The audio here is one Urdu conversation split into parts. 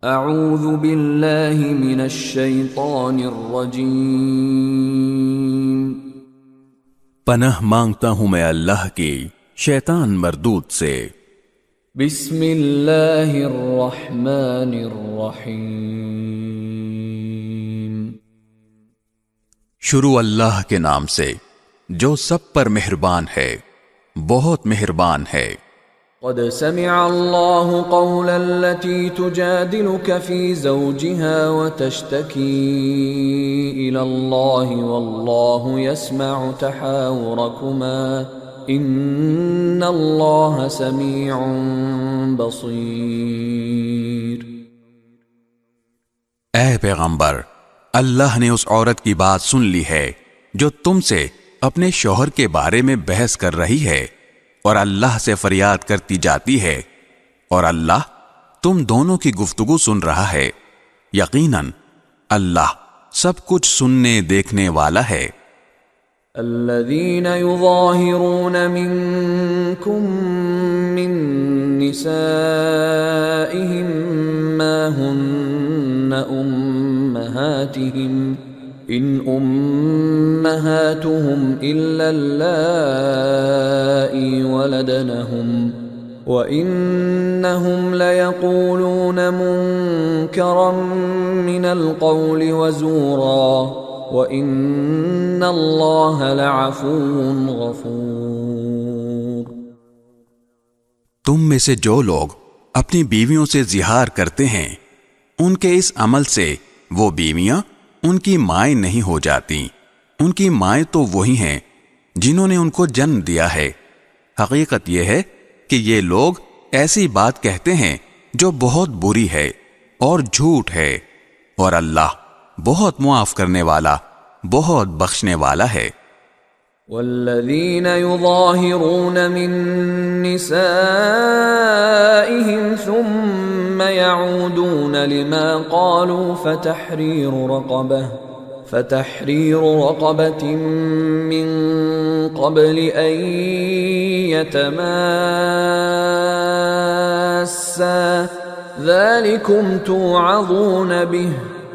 اعوذ باللہ من الشیطان الرجیم، پناہ مانگتا ہوں میں اللہ کی شیطان مردود سے۔ بسم اللہ الرحمن الرحیم، شروع اللہ کے نام سے جو سب پر مہربان ہے، بہت مہربان ہے۔ قد سمع اللہ قول التي تجادلك في زوجها وتشتكي إلى الله والله يسمع تحاوركما إن الله سميع بصير۔ اے پیغمبر، اللہ نے اس عورت کی بات سن لی ہے جو تم سے اپنے شوہر کے بارے میں بحث کر رہی ہے اور اللہ سے فریاد کرتی جاتی ہے، اور اللہ تم دونوں کی گفتگو سن رہا ہے۔ یقیناً اللہ سب کچھ سننے دیکھنے والا ہے۔ الذين يظاهرون منكم من نسائهم ما هن أمهاتهم إن أمهاتهم إلا اللائي ولدنهم وإنهم ليقولون منكرا من القول وزورا وَإِنَّ اللَّهَ لَعَفُوٌّ غَفُورٌ۔ تم میں سے جو لوگ اپنی بیویوں سے زہار کرتے ہیں، ان کے اس عمل سے وہ بیویاں ان کی مائیں نہیں ہو جاتی، ان کی مائیں تو وہی ہیں جنہوں نے ان کو جنم دیا ہے۔ حقیقت یہ ہے کہ یہ لوگ ایسی بات کہتے ہیں جو بہت بری ہے اور جھوٹ ہے، اور اللہ بہت معاف کرنے والا، بہت بخشنے والا ہے۔ والذین یظاہرون من نسائهم ثم يعودون لما قالوا فتحرير رقبة من قبل أن يتماسا ذلكم توعظون به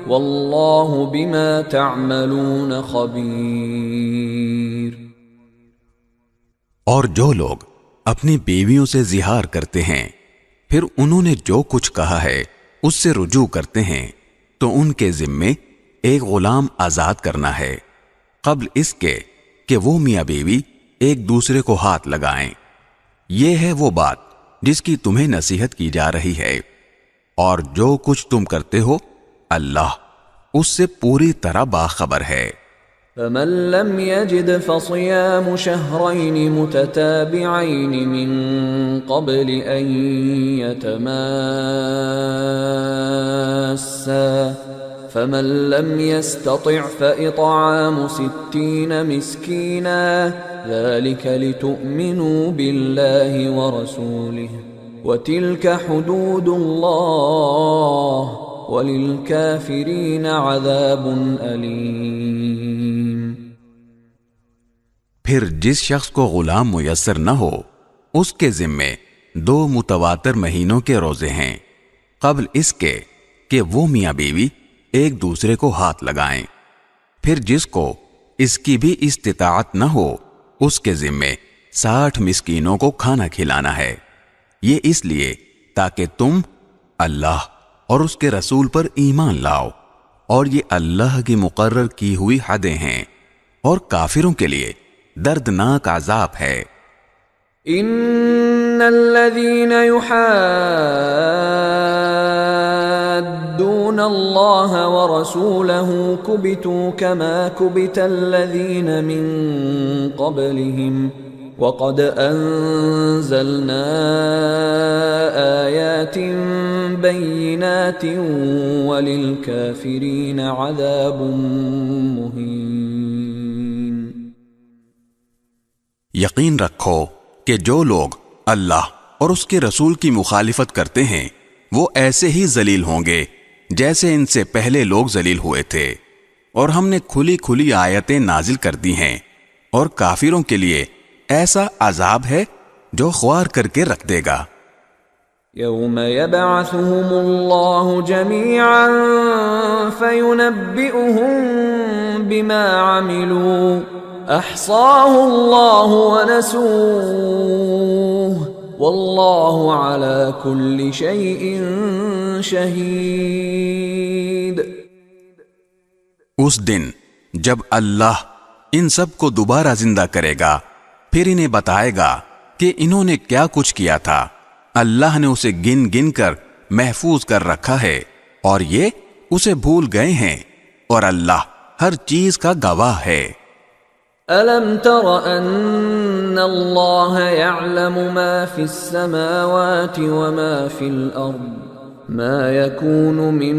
واللہ بما تعملون خبیر۔ اور جو لوگ اپنی بیویوں سے زہار کرتے ہیں پھر انہوں نے جو کچھ کہا ہے اس سے رجوع کرتے ہیں تو ان کے ذمے ایک غلام آزاد کرنا ہے قبل اس کے کہ وہ میاں بیوی ایک دوسرے کو ہاتھ لگائیں۔ یہ ہے وہ بات جس کی تمہیں نصیحت کی جا رہی ہے، اور جو کچھ تم کرتے ہو اللہ اس سے پوری طرح باخبر ہے۔ فمن لم يجد فصيام شهرين متتابعين من قبل أن يتماسا فمن لم يستطع فإطعام 60 مسكينا ذلك لتؤمنوا بالله ورسوله وتلك حدود الله وَلِلْكَافِرِينَ عَذَابٌ أَلِيمٌ۔ پھر جس شخص کو غلام میسر نہ ہو اس کے ذمے 2 متواتر مہینوں کے روزے ہیں قبل اس کے کہ وہ میاں بیوی ایک دوسرے کو ہاتھ لگائیں۔ پھر جس کو اس کی بھی استطاعت نہ ہو اس کے ذمے 60 مسکینوں کو کھانا کھلانا ہے، یہ اس لیے تاکہ تم اللہ اور اس کے رسول پر ایمان لاؤ، اور یہ اللہ کی مقرر کی ہوئی حدیں ہیں، اور کافروں کے لیے دردناک عذاب ہے۔ ان الذين يحادون الله ورسوله كبتوا كما كبت الذين من قبلهم وَقَدْ أَنزَلْنَا آيَاتٍ بَيِّنَاتٍ وَلِلْكَافِرِينَ عَذَابٌ مُهِينٌ۔ یقین رکھو کہ جو لوگ اللہ اور اس کے رسول کی مخالفت کرتے ہیں وہ ایسے ہی ذلیل ہوں گے جیسے ان سے پہلے لوگ ذلیل ہوئے تھے، اور ہم نے کھلی کھلی آیتیں نازل کر دی ہیں، اور کافروں کے لیے ایسا عذاب ہے جو خوار کر کے رکھ دے گا۔ يوم يبعثهم الله جميعا فينبئهم بما عملوا احصاه الله ونسوه والله على كل شيء شهيد۔ اس دن جب اللہ ان سب کو دوبارہ زندہ کرے گا، پھر انہیں بتائے گا کہ انہوں نے کیا کچھ کیا تھا۔ اللہ نے اسے گن گن کر محفوظ کر رکھا ہے اور یہ اسے بھول گئے ہیں، اور اللہ ہر چیز کا گواہ ہے۔ أَلَمْ تَرَ أَنَّ اللَّهَ يَعْلَمُ مَا فِي السَّمَاوَاتِ وَمَا فِي الْأَرْضِ مَا يَكُونُ مِن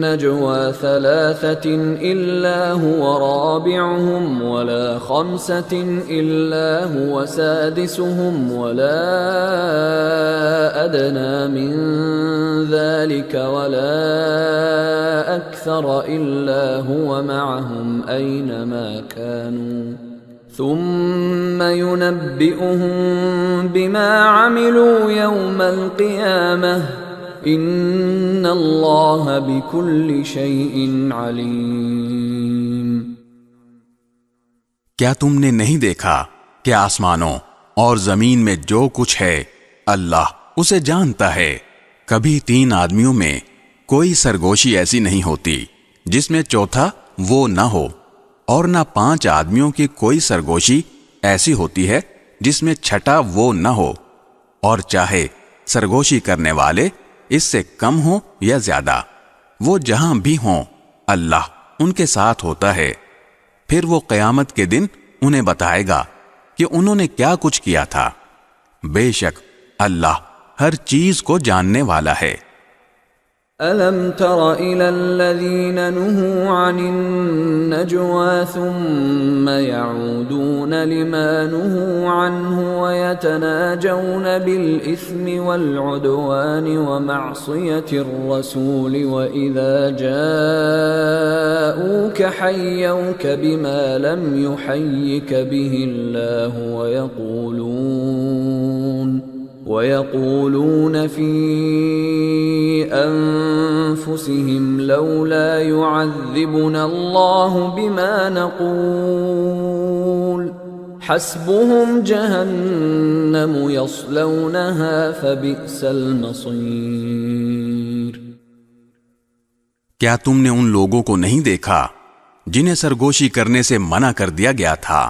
نَّجْوَى ثَلَاثَةٍ إِلَّا هُوَ رَابِعُهُمْ وَلَا خَمْسَةٍ إِلَّا هُوَ سَادِسُهُمْ وَلَا أَدْنَىٰ مِن ذَلِكَ وَلَا أَكْثَرَ إِلَّا هُوَ مَعَهُمْ أَيْنَمَا كَانُوا ثُمَّ يُنَبِّئُهُم بِمَا عَمِلُوا يَوْمَ الْقِيَامَةِ ان اللہ بکل شیء علیم۔ کیا تم نے نہیں دیکھا کہ آسمانوں اور زمین میں جو کچھ ہے اللہ اسے جانتا ہے؟ کبھی 3 آدمیوں میں کوئی سرگوشی ایسی نہیں ہوتی جس میں چوتھا وہ نہ ہو، اور نہ 5 آدمیوں کی کوئی سرگوشی ایسی ہوتی ہے جس میں چھٹا وہ نہ ہو، اور چاہے سرگوشی کرنے والے اس سے کم ہوں یا زیادہ، وہ جہاں بھی ہوں اللہ ان کے ساتھ ہوتا ہے۔ پھر وہ قیامت کے دن انہیں بتائے گا کہ انہوں نے کیا کچھ کیا تھا۔ بے شک اللہ ہر چیز کو جاننے والا ہے۔ أَلَمْ تَرَ إِلَى الَّذِينَ نُهُوا عَنِ النَّجْوَى ثُمَّ يَعُودُونَ لِمَا نُهُوا عَنْهُ وَيَتَنَاجَوْنَ بِالْإِثْمِ وَالْعُدْوَانِ وَمَعْصِيَةِ الرَّسُولِ وَإِذَا جَاءُوكَ حَيَّوْكَ بِمَا لَمْ يُحَيِّكَ بِهِ اللَّهُ وَيَقُولُونَ فِي أَنفُسِهِمْ لَوْلَا يُعَذِّبُنَا اللَّهُ بِمَا نَقُولُ حَسْبُهُمْ جَهَنَّمُ يَصْلَوْنَهَا فَبِئْسَ الْمَصِيرُ۔ کیا تم نے ان لوگوں کو نہیں دیکھا جنہیں سرگوشی کرنے سے منع کر دیا گیا تھا،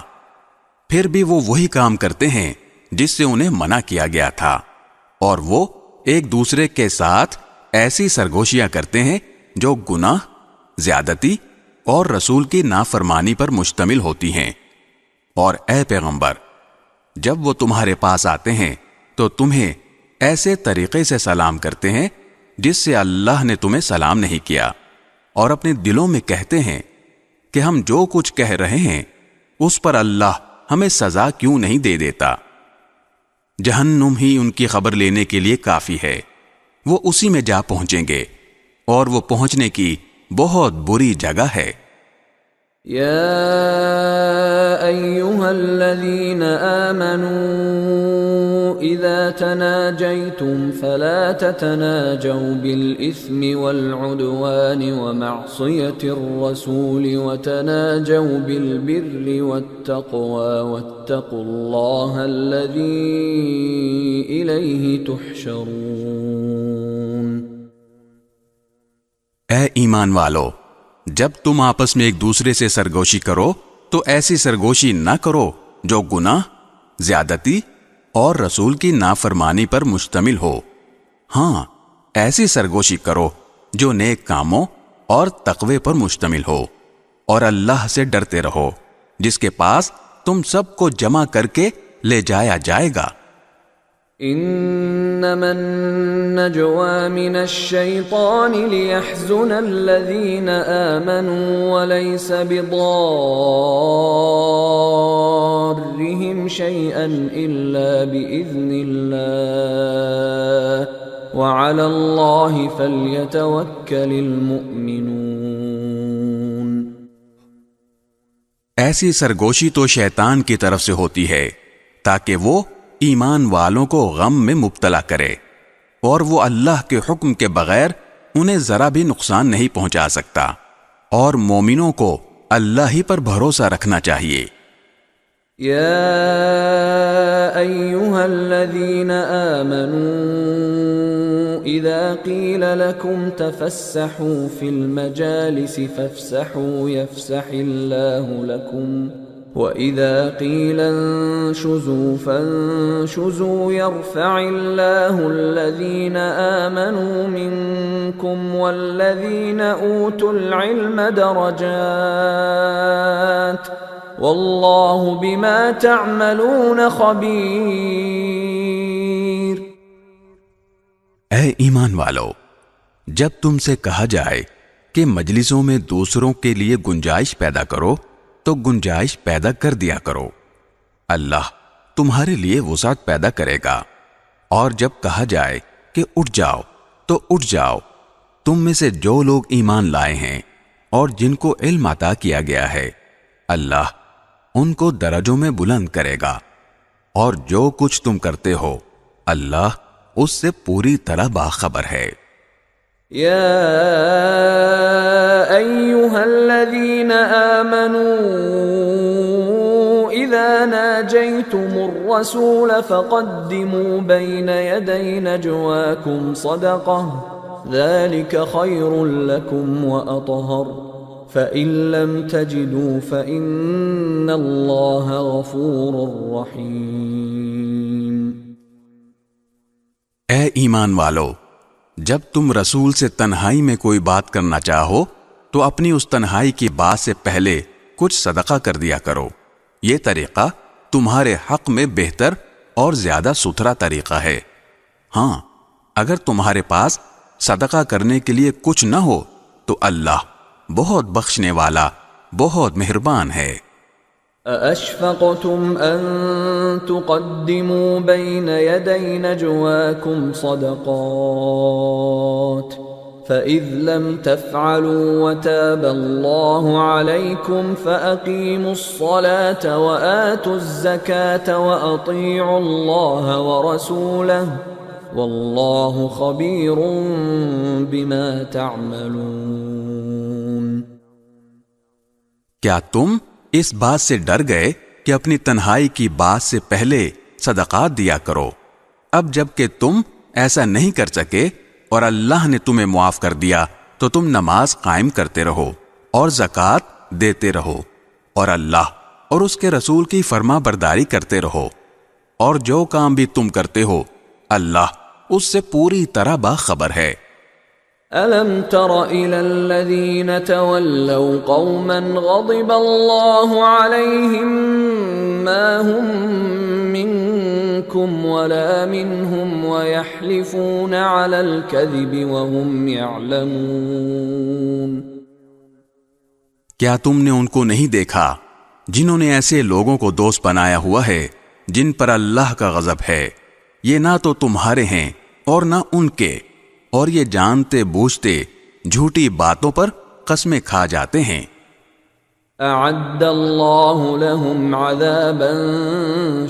پھر بھی وہ وہی کام کرتے ہیں جس سے انہیں منع کیا گیا تھا، اور وہ ایک دوسرے کے ساتھ ایسی سرگوشیاں کرتے ہیں جو گناہ، زیادتی اور رسول کی نافرمانی پر مشتمل ہوتی ہیں۔ اور اے پیغمبر، جب وہ تمہارے پاس آتے ہیں تو تمہیں ایسے طریقے سے سلام کرتے ہیں جس سے اللہ نے تمہیں سلام نہیں کیا، اور اپنے دلوں میں کہتے ہیں کہ ہم جو کچھ کہہ رہے ہیں اس پر اللہ ہمیں سزا کیوں نہیں دے دیتا۔ جہنم ہی ان کی خبر لینے کے لیے کافی ہے، وہ اسی میں جا پہنچیں گے، اور وہ پہنچنے کی بہت بری جگہ ہے۔ یا ایھا الذین آمنوا اذا تناجیتم فلا تتناجوا بالاثم والعدوان ومعصیة الرسول وتناجوا بالبر والتقوى واتقوا اللہ الذی الیہ تحشرون۔ اے ایمان والو، جب تم آپس میں ایک دوسرے سے سرگوشی کرو تو ایسی سرگوشی نہ کرو جو گناہ، زیادتی اور رسول کی نافرمانی پر مشتمل ہو۔ ہاں، ایسی سرگوشی کرو جو نیک کاموں اور تقوی پر مشتمل ہو، اور اللہ سے ڈرتے رہو جس کے پاس تم سب کو جمع کر کے لے جایا جائے گا۔ انما النجوى من الشيطان ليحزن الذين آمنوا وليس بضارهم شيئا إلا بإذن الله وعلى الله فليتوكل المؤمنون۔ ایسی سرگوشی تو شیطان کی طرف سے ہوتی ہے تاکہ وہ ایمان والوں کو غم میں مبتلا کرے، اور وہ اللہ کے حکم کے بغیر انہیں ذرا بھی نقصان نہیں پہنچا سکتا، اور مومنوں کو اللہ ہی پر بھروسہ رکھنا چاہیے۔ یا ایہا الذین آمنوا اذا قیل لکم تفسحوا فی المجالس فافسحوا یفسح اللہ لکم وَإِذَا قِيلَ انشُزُوا فَانشُزُوا يَرْفَعِ اللَّهُ الَّذِينَ آمَنُوا مِنكُمْ وَالَّذِينَ أُوتُوا الْعِلْمَ دَرَجَاتٍ وَاللَّهُ بِمَا تَعْمَلُونَ خَبِيرٌ۔ اے ایمان والو، جب تم سے کہا جائے کہ مجلسوں میں دوسروں کے لیے گنجائش پیدا کرو تو گنجائش پیدا کر دیا کرو، اللہ تمہارے لیے وسعت پیدا کرے گا، اور جب کہا جائے کہ اٹھ جاؤ تو اٹھ جاؤ، تم میں سے جو لوگ ایمان لائے ہیں اور جن کو علم عطا کیا گیا ہے، اللہ ان کو درجوں میں بلند کرے گا، اور جو کچھ تم کرتے ہو اللہ اس سے پوری طرح باخبر ہے۔ یا ایہا الذین آمنوا اذا ناجیتم الرسول فقدموا بین یدی نجواکم صدقہ ذلک خیر لکم واطہر فإن لم تجدوا فإن اللہ غفور رحیم۔ اے ایمان والو، جب تم رسول سے تنہائی میں کوئی بات کرنا چاہو تو اپنی اس تنہائی کی بات سے پہلے کچھ صدقہ کر دیا کرو، یہ طریقہ تمہارے حق میں بہتر اور زیادہ ستھرا طریقہ ہے۔ ہاں، اگر تمہارے پاس صدقہ کرنے کے لیے کچھ نہ ہو تو اللہ بہت بخشنے والا، بہت مہربان ہے۔ أَأَشْفَقْتُمْ أَن تُقَدِّمُوا بَيْنَ يَدَيْ نَجْوَاكُمْ صَدَقَاتٍ فَإِذْ لَمْ تَفْعَلُوا وَتَابَ اللَّهُ عَلَيْكُمْ فَأَقِيمُوا الصَّلَاةَ وَآتُوا الزَّكَاةَ وَأَطِيعُوا اللَّهَ وَرَسُولَهُ وَاللَّهُ خَبِيرٌ بِمَا تَعْمَلُونَ۔ کیا تم اس بات سے ڈر گئے کہ اپنی تنہائی کی بات سے پہلے صدقات دیا کرو؟ اب جب کہ تم ایسا نہیں کر سکے اور اللہ نے تمہیں معاف کر دیا تو تم نماز قائم کرتے رہو اور زکوٰۃ دیتے رہو، اور اللہ اور اس کے رسول کی فرما برداری کرتے رہو، اور جو کام بھی تم کرتے ہو اللہ اس سے پوری طرح باخبر ہے۔ أَلَمْ تَرَ إِلَى الَّذِينَ تَوَلَّوْا قَوْمًا غَضِبَ اللَّهُ عَلَيْهِمْ مَا هُمْ مِنْكُمْ وَلَا مِنْهُمْ وَيَحْلِفُونَ عَلَى الْكَذِبِ وَهُمْ يَعْلَمُونَ۔ کیا تم نے ان کو نہیں دیکھا جنہوں نے ایسے لوگوں کو دوست بنایا ہوا ہے جن پر اللہ کا غضب ہے؟ یہ نہ تو تمہارے ہیں اور نہ ان کے، اور یہ جانتے بوجھتے جھوٹی باتوں پر قسمیں کھا جاتے ہیں۔ اعد اللہ لهم عذابا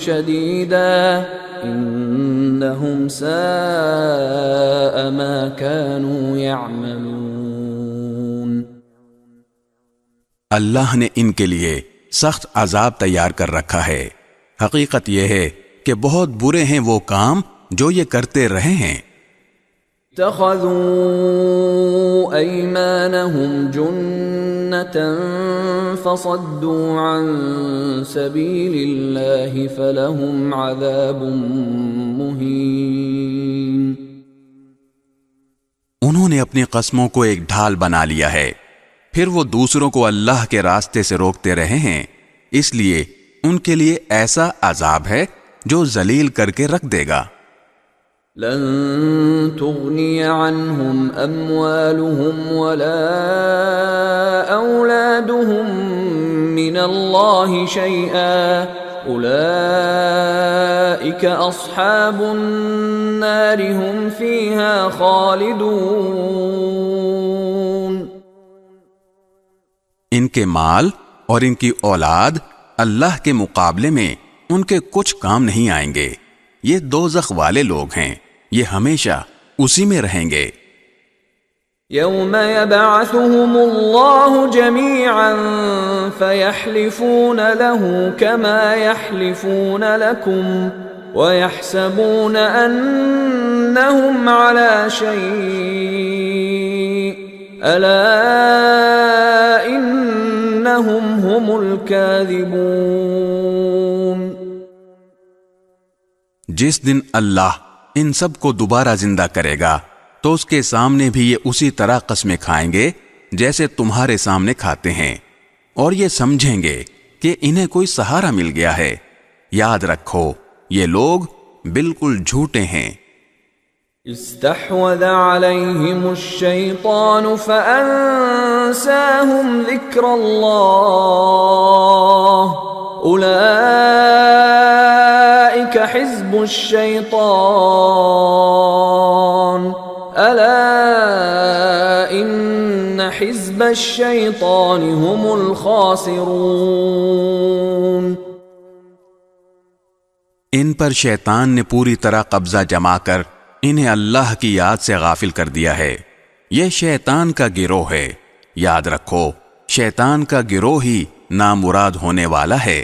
شدیدا انہم ساء ما كانوا يعملون۔ اللہ نے ان کے لیے سخت عذاب تیار کر رکھا ہے، حقیقت یہ ہے کہ بہت برے ہیں وہ کام جو یہ کرتے رہے ہیں۔ اتخذوا ایمانہم جنة فصدوا عن سبیل اللہ فلہم عذاب مہین۔ انہوں نے اپنی قسموں کو ایک ڈھال بنا لیا ہے، پھر وہ دوسروں کو اللہ کے راستے سے روکتے رہے ہیں، اس لیے ان کے لیے ایسا عذاب ہے جو ذلیل کر کے رکھ دے گا۔ لن تغنی عنہم اموالہم ولا اولادہم من اللہ شیئا اولئک اصحاب النار ہم فیہا خالدون۔ ان کے مال اور ان کی اولاد اللہ کے مقابلے میں ان کے کچھ کام نہیں آئیں گے، یہ دوزخ والے لوگ ہیں، یہ ہمیشہ اسی میں رہیں گے۔ يوم يبعثهم الله جميعا فيحلفون له كما يحلفون لكم ويحسبون أنهم على شيء ألا إنهم هم الكاذبون۔ جس دن اللہ ان سب کو دوبارہ زندہ کرے گا تو اس کے سامنے بھی یہ اسی طرح قسمیں کھائیں گے جیسے تمہارے سامنے کھاتے ہیں، اور یہ سمجھیں گے کہ انہیں کوئی سہارا مل گیا ہے۔ یاد رکھو یہ لوگ بالکل جھوٹے ہیں۔ استحوذ عليهم الشيطان فأنساهم ذكر الله أولئك حزب الشيطان ألا إن حزب الشيطان هم الخاسرون۔ ان پر شیطان نے پوری طرح قبضہ جما کر انہیں اللہ کی یاد سے غافل کر دیا ہے۔ یہ شیطان کا گروہ ہے۔ یاد رکھو شیطان کا گروہ ہی نامراد ہونے والا ہے۔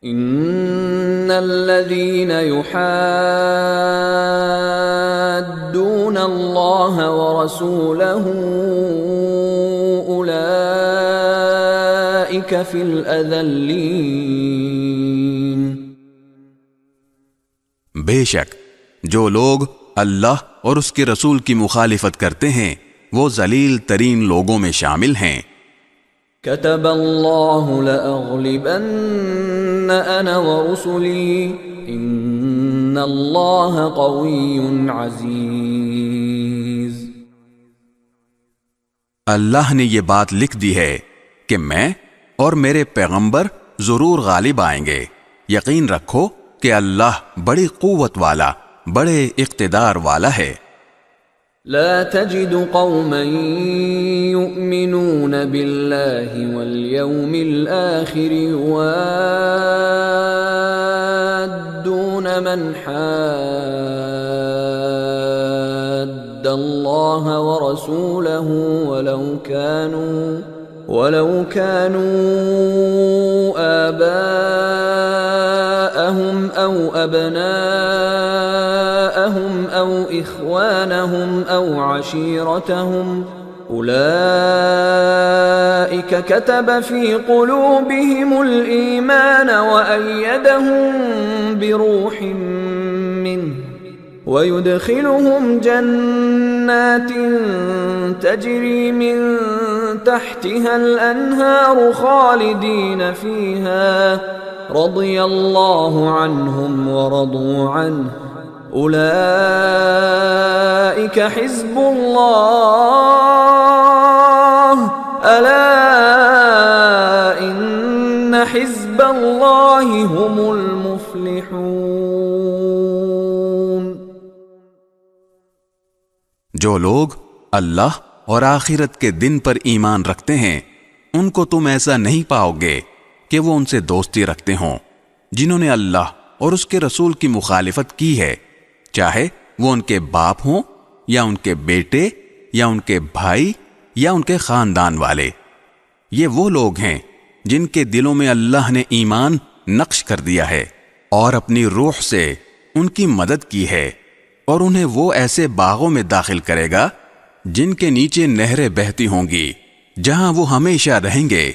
ان الذين يحادون الله ورسوله اولئك في الاذلين۔ بے شک جو لوگ اللہ اور اس کے رسول کی مخالفت کرتے ہیں وہ ذلیل ترین لوگوں میں شامل ہیں۔ كتب الله لأغلبن أنا ورسلي إن الله قوي عزيز۔ اللہ نے یہ بات لکھ دی ہے کہ میں اور میرے پیغمبر ضرور غالب آئیں گے۔ یقین رکھو کہ اللہ بڑی قوت والا، بڑے اقتدار والا ہے۔ لا تجد قوما يؤمنون بالله واليوم الآخر يوادون من حاد الله ورسوله ولو كانوا آباءهم أو أبناءهم أو إخوانهم أو عشيرتهم أولئك كتب في قلوبهم الإيمان وأيدهم بروح منه ويدخلهم جنات تجري من تحتها الأنهار خالدين فيها رضي الله عنهم ورضوا عنه أولئك حزب الله ألا إن حزب الله هم المفلحون۔ جو لوگ اللہ اور آخرت کے دن پر ایمان رکھتے ہیں ان کو تم ایسا نہیں پاؤ گے کہ وہ ان سے دوستی رکھتے ہوں جنہوں نے اللہ اور اس کے رسول کی مخالفت کی ہے، چاہے وہ ان کے باپ ہوں یا ان کے بیٹے یا ان کے بھائی یا ان کے خاندان والے۔ یہ وہ لوگ ہیں جن کے دلوں میں اللہ نے ایمان نقش کر دیا ہے اور اپنی روح سے ان کی مدد کی ہے، اور انہیں وہ ایسے باغوں میں داخل کرے گا جن کے نیچے نہریں بہتی ہوں گی، جہاں وہ ہمیشہ رہیں گے۔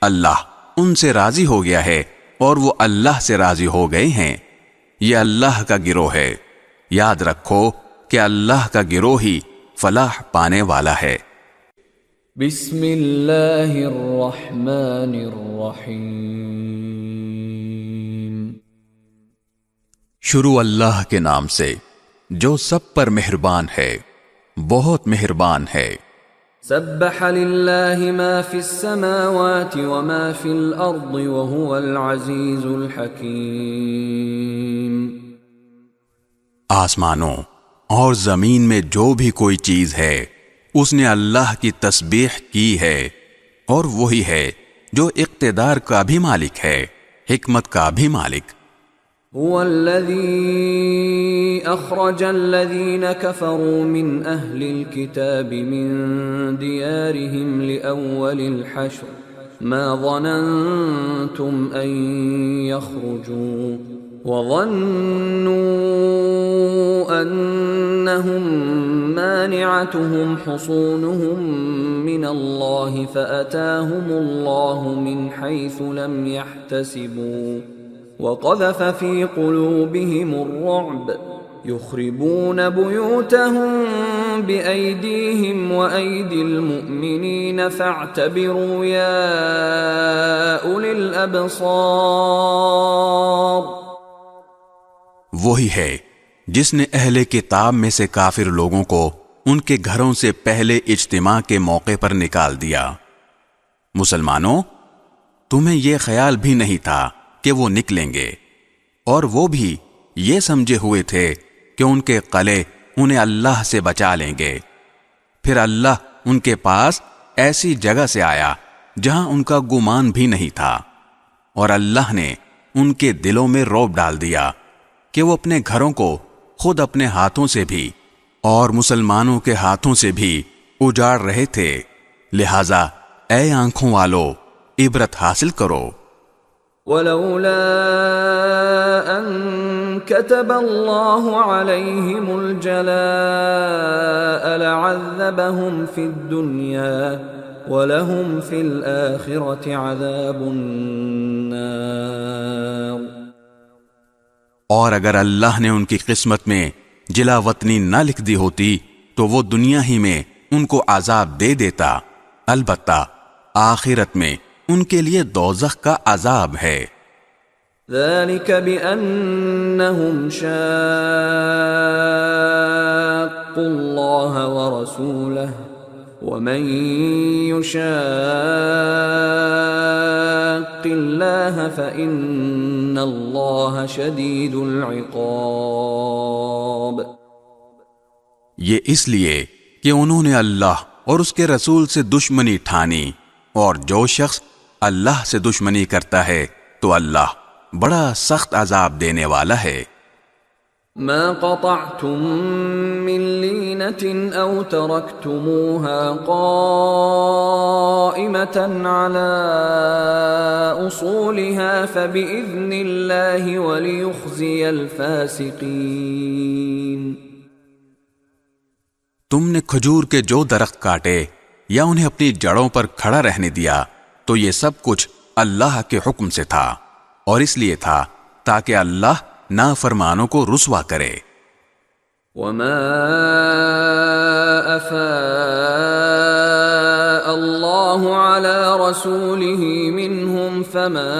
اللہ ان سے راضی ہو گیا ہے اور وہ اللہ سے راضی ہو گئے ہیں۔ یہ اللہ کا گروہ ہے۔ یاد رکھو کہ اللہ کا گروہ ہی فلاح پانے والا ہے۔ بسم اللہ الرحمن الرحیم۔ شروع اللہ کے نام سے جو سب پر مہربان ہے، بہت مہربان ہے۔ سبح للہ ما فی السماوات وما فی الارض وهو العزیز الحکیم۔ آسمانوں اور زمین میں جو بھی کوئی چیز ہے اس نے اللہ کی تسبیح کی ہے، اور وہی ہے جو اقتدار کا بھی مالک ہے، حکمت کا بھی مالک۔ هو الذي أخرج الذين كفروا من أهل الكتاب من ديارهم لأول الحشر ما ظننتم أن يخرجوا وظنوا أنهم مانعتهم حصونهم من الله فأتاهم الله من حيث لم يحتسبوا وقذف في قلوبهم الرعب يخربون بيوتهم بأيديهم وأيدي المؤمنين فاعتبروا يا أولي الأبصار. وہی ہے جس نے اہل کتاب میں سے کافر لوگوں کو ان کے گھروں سے پہلے اجتماع کے موقع پر نکال دیا. مسلمانوں، تمہیں یہ خیال بھی نہیں تھا کہ وہ نکلیں گے، اور وہ بھی یہ سمجھے ہوئے تھے کہ ان کے قلعے انہیں اللہ سے بچا لیں گے. پھر اللہ ان کے پاس ایسی جگہ سے آیا جہاں ان کا گمان بھی نہیں تھا، اور اللہ نے ان کے دلوں میں رعب ڈال دیا کہ وہ اپنے گھروں کو خود اپنے ہاتھوں سے بھی اور مسلمانوں کے ہاتھوں سے بھی اجاڑ رہے تھے. لہذا اے آنکھوں والو، عبرت حاصل کرو. ولولا ان كتب الله عليهم الجلاء لعذبهم في الدنيا ولهم في الآخرة عذاب النار. اور اگر اللہ نے ان کی قسمت میں جلا وطنی نہ لکھ دی ہوتی تو وہ دنیا ہی میں ان کو عذاب دے دیتا، البتہ آخرت میں ان کے لیے دوزخ کا عذاب ہے. ذلك بأنهم شاقوا الله ورسوله ومن يشاق الله فإن الله شديد العقاب. یہ اس لیے کہ انہوں نے اللہ اور اس کے رسول سے دشمنی ٹھانی، اور جو شخص اللہ سے دشمنی کرتا ہے تو اللہ بڑا سخت عذاب دینے والا ہے. ما قطعتم من لينة أو تركتموها قائمة على أصولها فبإذن الله وليخزي الفاسقين. تم نے کھجور کے جو درخت کاٹے یا انہیں اپنی جڑوں پر کھڑا رہنے دیا تو یہ سب کچھ اللہ کے حکم سے تھا، اور اس لیے تھا تاکہ اللہ نافرمانوں کو رسوا کرے. وما أفاء الله على رسوله منهم فما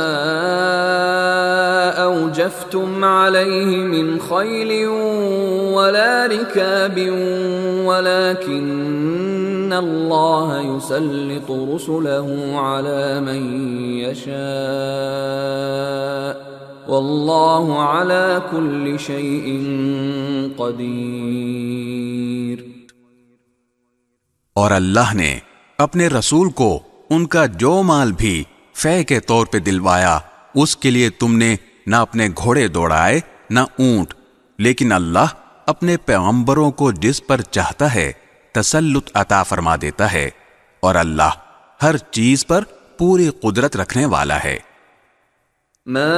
أوجفتم عليه من خيل ولا ركاب ولكن الله يسلط رسله على من يشاء واللہ علی کل شیء قدیر. اور اللہ نے اپنے رسول کو ان کا جو مال بھی فے کے طور پہ دلوایا، اس کے لیے تم نے نہ اپنے گھوڑے دوڑائے نہ اونٹ، لیکن اللہ اپنے پیغمبروں کو جس پر چاہتا ہے تسلط عطا فرما دیتا ہے، اور اللہ ہر چیز پر پوری قدرت رکھنے والا ہے. ما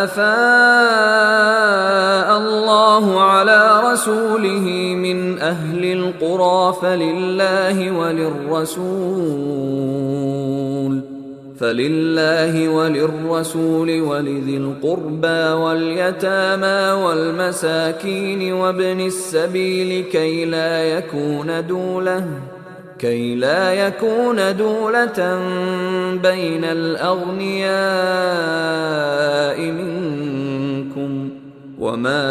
أفاء الله على رسوله من أهل القرى فلله وللرسول ولذي القربى واليتامى والمساكين وابن السبيل كي لا يكون دولة بين الأغنياء منكم وما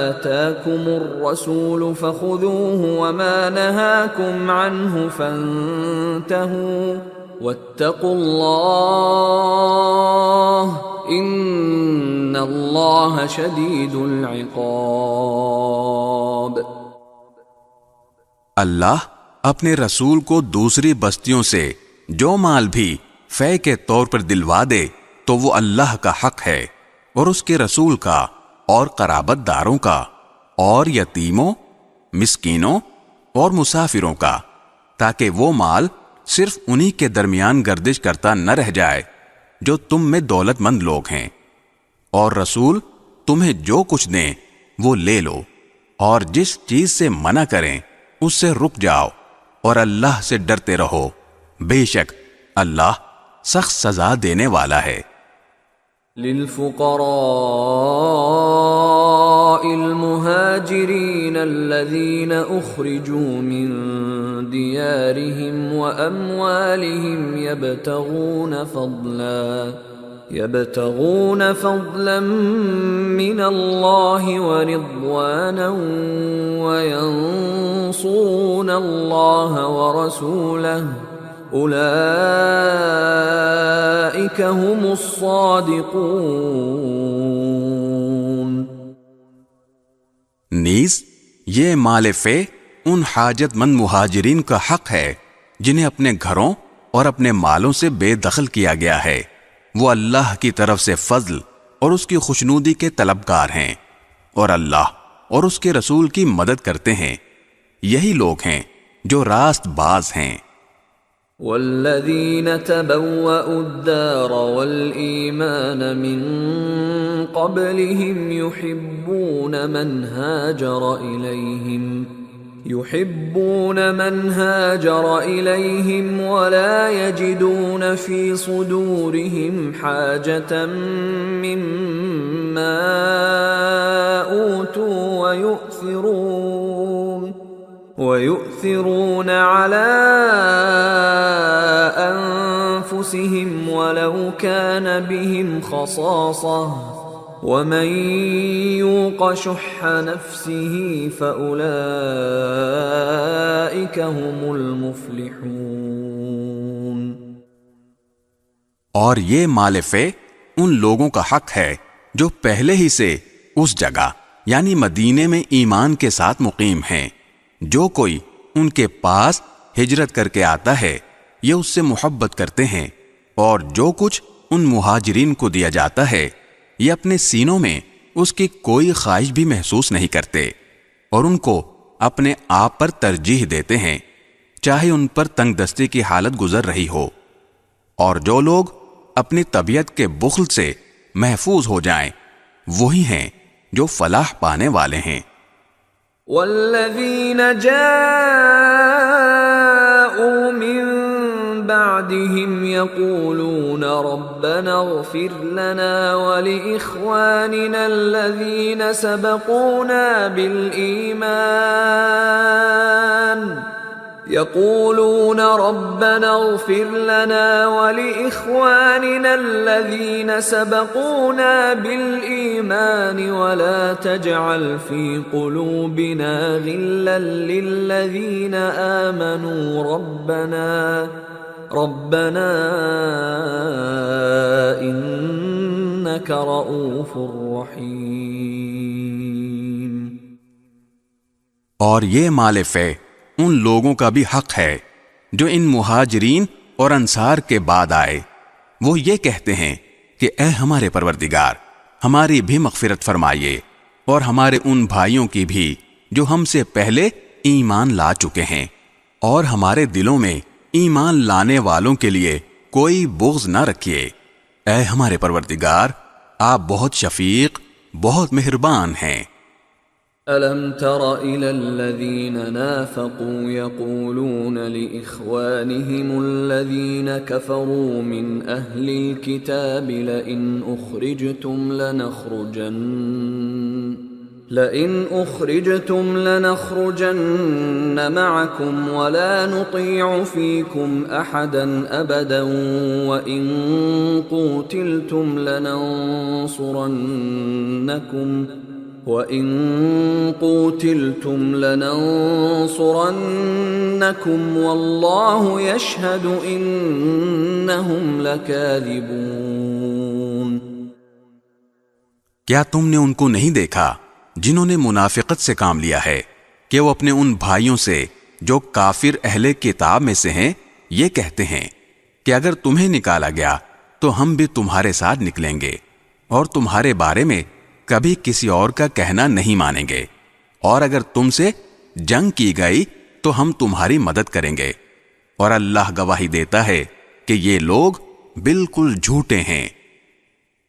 آتاكم الرسول فخذوه وما نهاكم عنه فانتهوا واتقوا الله إن الله شديد العقاب. اللہ اپنے رسول کو دوسری بستیوں سے جو مال بھی فے کے طور پر دلوا دے تو وہ اللہ کا حق ہے اور اس کے رسول کا اور قرابت داروں کا اور یتیموں، مسکینوں اور مسافروں کا، تاکہ وہ مال صرف انہی کے درمیان گردش کرتا نہ رہ جائے جو تم میں دولت مند لوگ ہیں، اور رسول تمہیں جو کچھ دیں وہ لے لو، اور جس چیز سے منع کریں اس سے رک جاؤ، اور اللہ سے ڈرتے رہو، بے شک اللہ سخت سزا دینے والا ہے۔ للفقراء المهاجرين الذين أخرجوا من ديارهم وأموالهم يبتغون فضلا من الله ورضوانا وينصرون الله ورسوله اولئک هم الصادقون۔ نیز یہ مال فے ان حاجت مند مہاجرین کا حق ہے جنہیں اپنے گھروں اور اپنے مالوں سے بے دخل کیا گیا ہے، وہ اللہ کی طرف سے فضل اور اس کی خوشنودی کے طلبگار ہیں، اور اللہ اور اس کے رسول کی مدد کرتے ہیں، یہی لوگ ہیں جو راست باز ہیں۔ والذین تبوأوا الدار والإیمان من قبلهم يحبون من هاجر إليهم ولا يجدون في صدورهم حاجة مما أوتوا ويؤثرون على أنفسهم ولو كان بهم خصاصة ومن يوق شح نفسه فأولئك هم المفلحون۔ اور یہ مال فے ان لوگوں کا حق ہے جو پہلے ہی سے اس جگہ یعنی مدینے میں ایمان کے ساتھ مقیم ہیں، جو کوئی ان کے پاس ہجرت کر کے آتا ہے یہ اس سے محبت کرتے ہیں، اور جو کچھ ان مہاجرین کو دیا جاتا ہے یہ اپنے سینوں میں اس کی کوئی خواہش بھی محسوس نہیں کرتے، اور ان کو اپنے آپ پر ترجیح دیتے ہیں چاہے ان پر تنگ دستی کی حالت گزر رہی ہو، اور جو لوگ اپنی طبیعت کے بخل سے محفوظ ہو جائیں وہی ہیں جو فلاح پانے والے ہیں۔ والذین جاءوا من بعدهم يقولون ربنا اغفر لنا ولإخواننا الذين سبقونا بالإيمان ولا تجعل في قلوبنا غلا للذين آمنوا ربنا إنك رؤوف رحيم۔ اور یہ مال فے ان لوگوں کا بھی حق ہے جو ان مہاجرین اور انصار کے بعد آئے، وہ یہ کہتے ہیں کہ اے ہمارے پروردگار ہماری بھی مغفرت فرمائیے، اور ہمارے ان بھائیوں کی بھی جو ہم سے پہلے ایمان لا چکے ہیں، اور ہمارے دلوں میں ایمان لانے والوں کے لیے کوئی بغض نہ رکھیے، اے ہمارے پروردگار آپ بہت شفیق بہت مہربان ہیں۔ أَلَمْ تَرَ إِلَى الَّذِينَ نَافَقُوا يَقُولُونَ لِإِخْوَانِهِمُ الَّذِينَ كَفَرُوا مِنْ أَهْلِ الْكِتَابِ لَئِنْ أُخْرِجْتُمْ لَنَخْرُجَنَّ مَعَكُمْ وَلَا نُطِيعُ فِيكُمْ أَحَدًا أَبَدًا وَإِنْ قُوتِلْتُمْ لَنَنْصُرَنَّكُمْ وَاللَّهُ يَشْهَدُ إِنَّهُمْ لَكَاذِبُونَ۔ کیا تم نے ان کو نہیں دیکھا جنہوں نے منافقت سے کام لیا ہے کہ وہ اپنے ان بھائیوں سے جو کافر اہل کتاب میں سے ہیں یہ کہتے ہیں کہ اگر تمہیں نکالا گیا تو ہم بھی تمہارے ساتھ نکلیں گے اور تمہارے بارے میں کبھی کسی اور کا کہنا نہیں مانیں گے، اور اگر تم سے جنگ کی گئی تو ہم تمہاری مدد کریں گے، اور اللہ گواہی دیتا ہے کہ یہ لوگ بالکل جھوٹے ہیں۔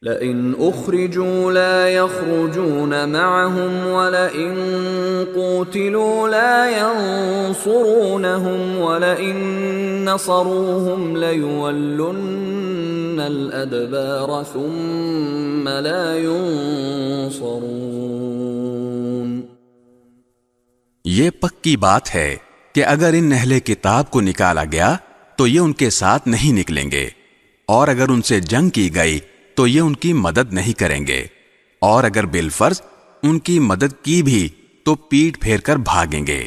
لئن اخرجوا لا يخرجون معهم ولئن قوتلوا لا ينصرونهم ولئن نصروهم ليولن الادبار ثم لا ينصرون۔ یہ پکی بات ہے کہ اگر ان اہل کتاب کو نکالا گیا تو یہ ان کے ساتھ نہیں نکلیں گے، اور اگر ان سے جنگ کی گئی تو یہ ان کی مدد نہیں کریں گے، اور اگر بالفرض ان کی مدد کی بھی تو پیٹ پھیر کر بھاگیں گے،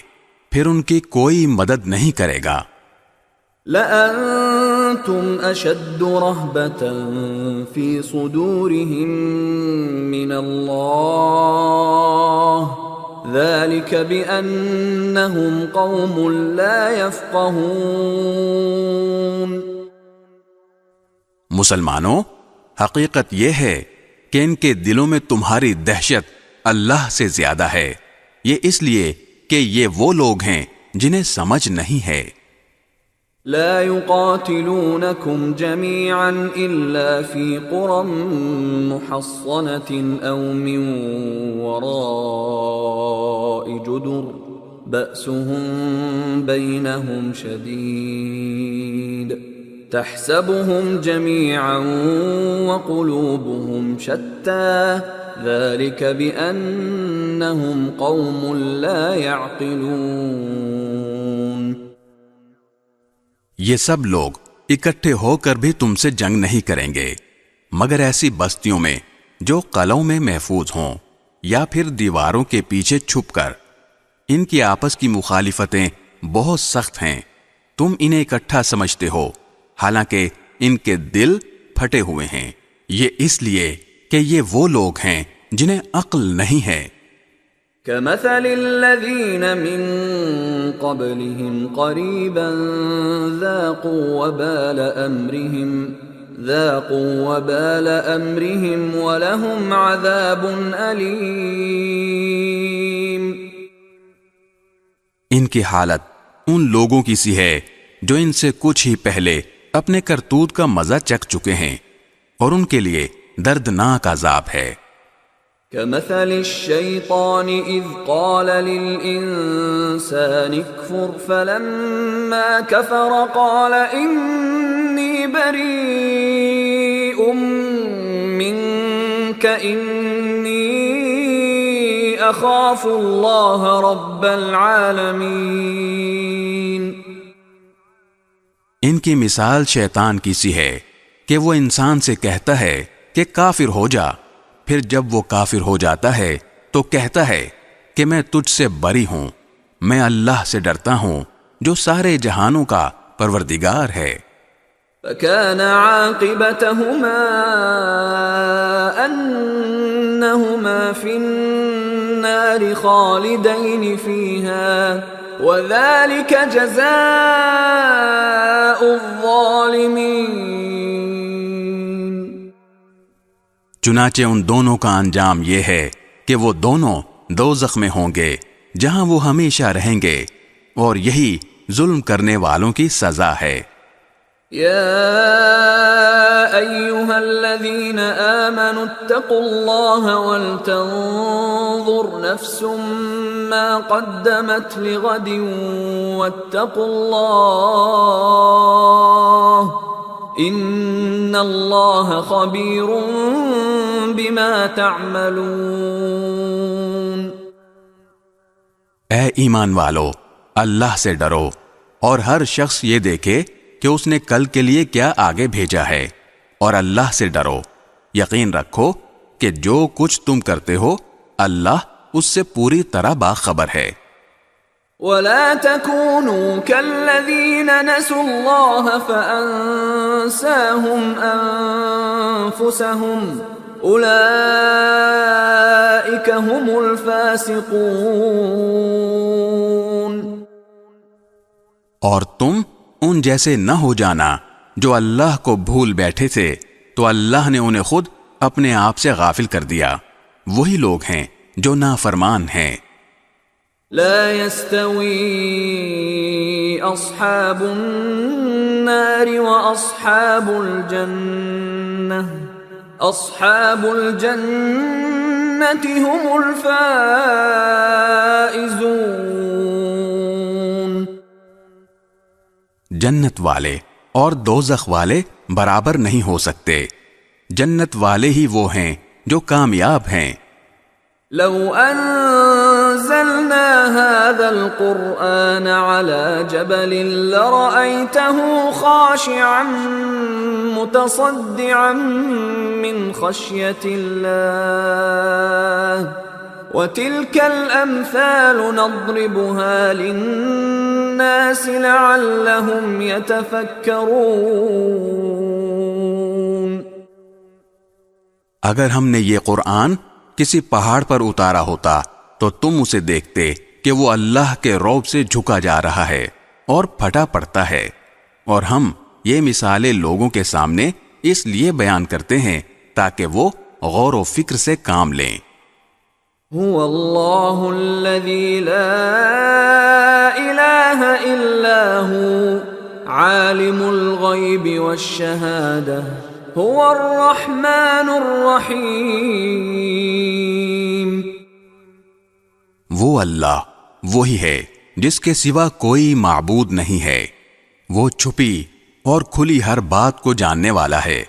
پھر ان کی کوئی مدد نہیں کرے گا۔ لَأَنْتُمْ أَشَدُّ رَهْبَةً فِي صُدُورِهِمْ مِنَ اللَّهِ ذَلِكَ بِأَنَّهُمْ قَوْمٌ لَا يَفْقَهُونَ۔ مسلمانوں، حقیقت یہ ہے کہ ان کے دلوں میں تمہاری دہشت اللہ سے زیادہ ہے، یہ اس لیے کہ یہ وہ لوگ ہیں جنہیں سمجھ نہیں ہے۔ لا يقاتلونكم جميعا إلا في قرى محصنة أو من وراء جدر بأسهم بينهم شديد تحسبهم جميعا وقلوبهم شتى ذلك بأنهم قوم لا يعقلون۔ یہ سب لوگ اکٹھے ہو کر بھی تم سے جنگ نہیں کریں گے مگر ایسی بستیوں میں جو قلعوں میں محفوظ ہوں یا پھر دیواروں کے پیچھے چھپ کر۔ ان کی آپس کی مخالفتیں بہت سخت ہیں، تم انہیں اکٹھا سمجھتے ہو حالانکہ ان کے دل پھٹے ہوئے ہیں، یہ اس لیے کہ یہ وہ لوگ ہیں جنہیں عقل نہیں ہے۔ كمثل الذين من قبلهم قريبا ذاقوا وبال أمرهم ولهم عذاب أليم۔ ان کی حالت ان لوگوں کی سی ہے جو ان سے کچھ ہی پہلے اپنے کرتوت کا مزہ چکھ چکے ہیں، اور ان کے لیے دردناک عذاب ہے۔ كمثل الشيطان إذ قال للإنسان اكفر فلما كفر قال إني بريء منك إني أخاف الله رب العالمين۔ ان کی مثال شیطان کی سی ہے کہ وہ انسان سے کہتا ہے کہ کافر ہو جا، پھر جب وہ کافر ہو جاتا ہے تو کہتا ہے کہ میں تجھ سے بری ہوں، میں اللہ سے ڈرتا ہوں جو سارے جہانوں کا پروردگار ہے۔ فكان عاقبتهما أنهما في النار خالدين فيها وذلك جزاء الظالمين۔ چنانچہ ان دونوں کا انجام یہ ہے کہ وہ دونوں دوزخ میں ہوں گے جہاں وہ ہمیشہ رہیں گے، اور یہی ظلم کرنے والوں کی سزا ہے۔ يا أيها الذين آمنوا اتقوا الله ولتنظر نفس ما قدمت لغد واتقوا الله إن الله خبير بما تعملون۔ اے ایمان والو، اللہ سے ڈرو اور ہر شخص یہ دیکھے کہ اس نے کل کے لیے کیا آگے بھیجا ہے، اور اللہ سے ڈرو، یقین رکھو کہ جو کچھ تم کرتے ہو اللہ اس سے پوری طرح باخبر ہے۔ ولا تكونوا كالذين نسوا الله فأنساهم أنفسهم أولئك هم الفاسقون۔ اور تم ان جیسے نہ ہو جانا جو اللہ کو بھول بیٹھے تھے، تو اللہ نے انہیں خود اپنے آپ سے غافل کر دیا. وہی لوگ ہیں جو نافرمان ہیں. لا يستوي أصحاب النار وأصحاب الجنة أصحاب الجنة هم الفائزون. جنت والے اور دوزخ والے برابر نہیں ہو سکتے. جنت والے ہی وہ ہیں جو کامیاب ہیں. لو أنزلنا هذا القرآن على جبل لرأيته خاشعا متصدعا من خشية الله وتلك الأمثال نضربها للناس لعلهم يتفكرون. اگر ہم نے یہ قرآن کسی پہاڑ پر اتارا ہوتا تو تم اسے دیکھتے کہ وہ اللہ کے رعب سے جھکا جا رہا ہے اور پھٹا پڑتا ہے. اور ہم یہ مثالیں لوگوں کے سامنے اس لیے بیان کرتے ہیں تاکہ وہ غور و فکر سے کام لیں. هو اللہ الذی لا الہ الا هو عالم الغیب والشہادہ هو الرحمن الرحیم. وہ اللہ وہی ہے جس کے سوا کوئی معبود نہیں ہے. وہ چھپی اور کھلی ہر بات کو جاننے والا ہے.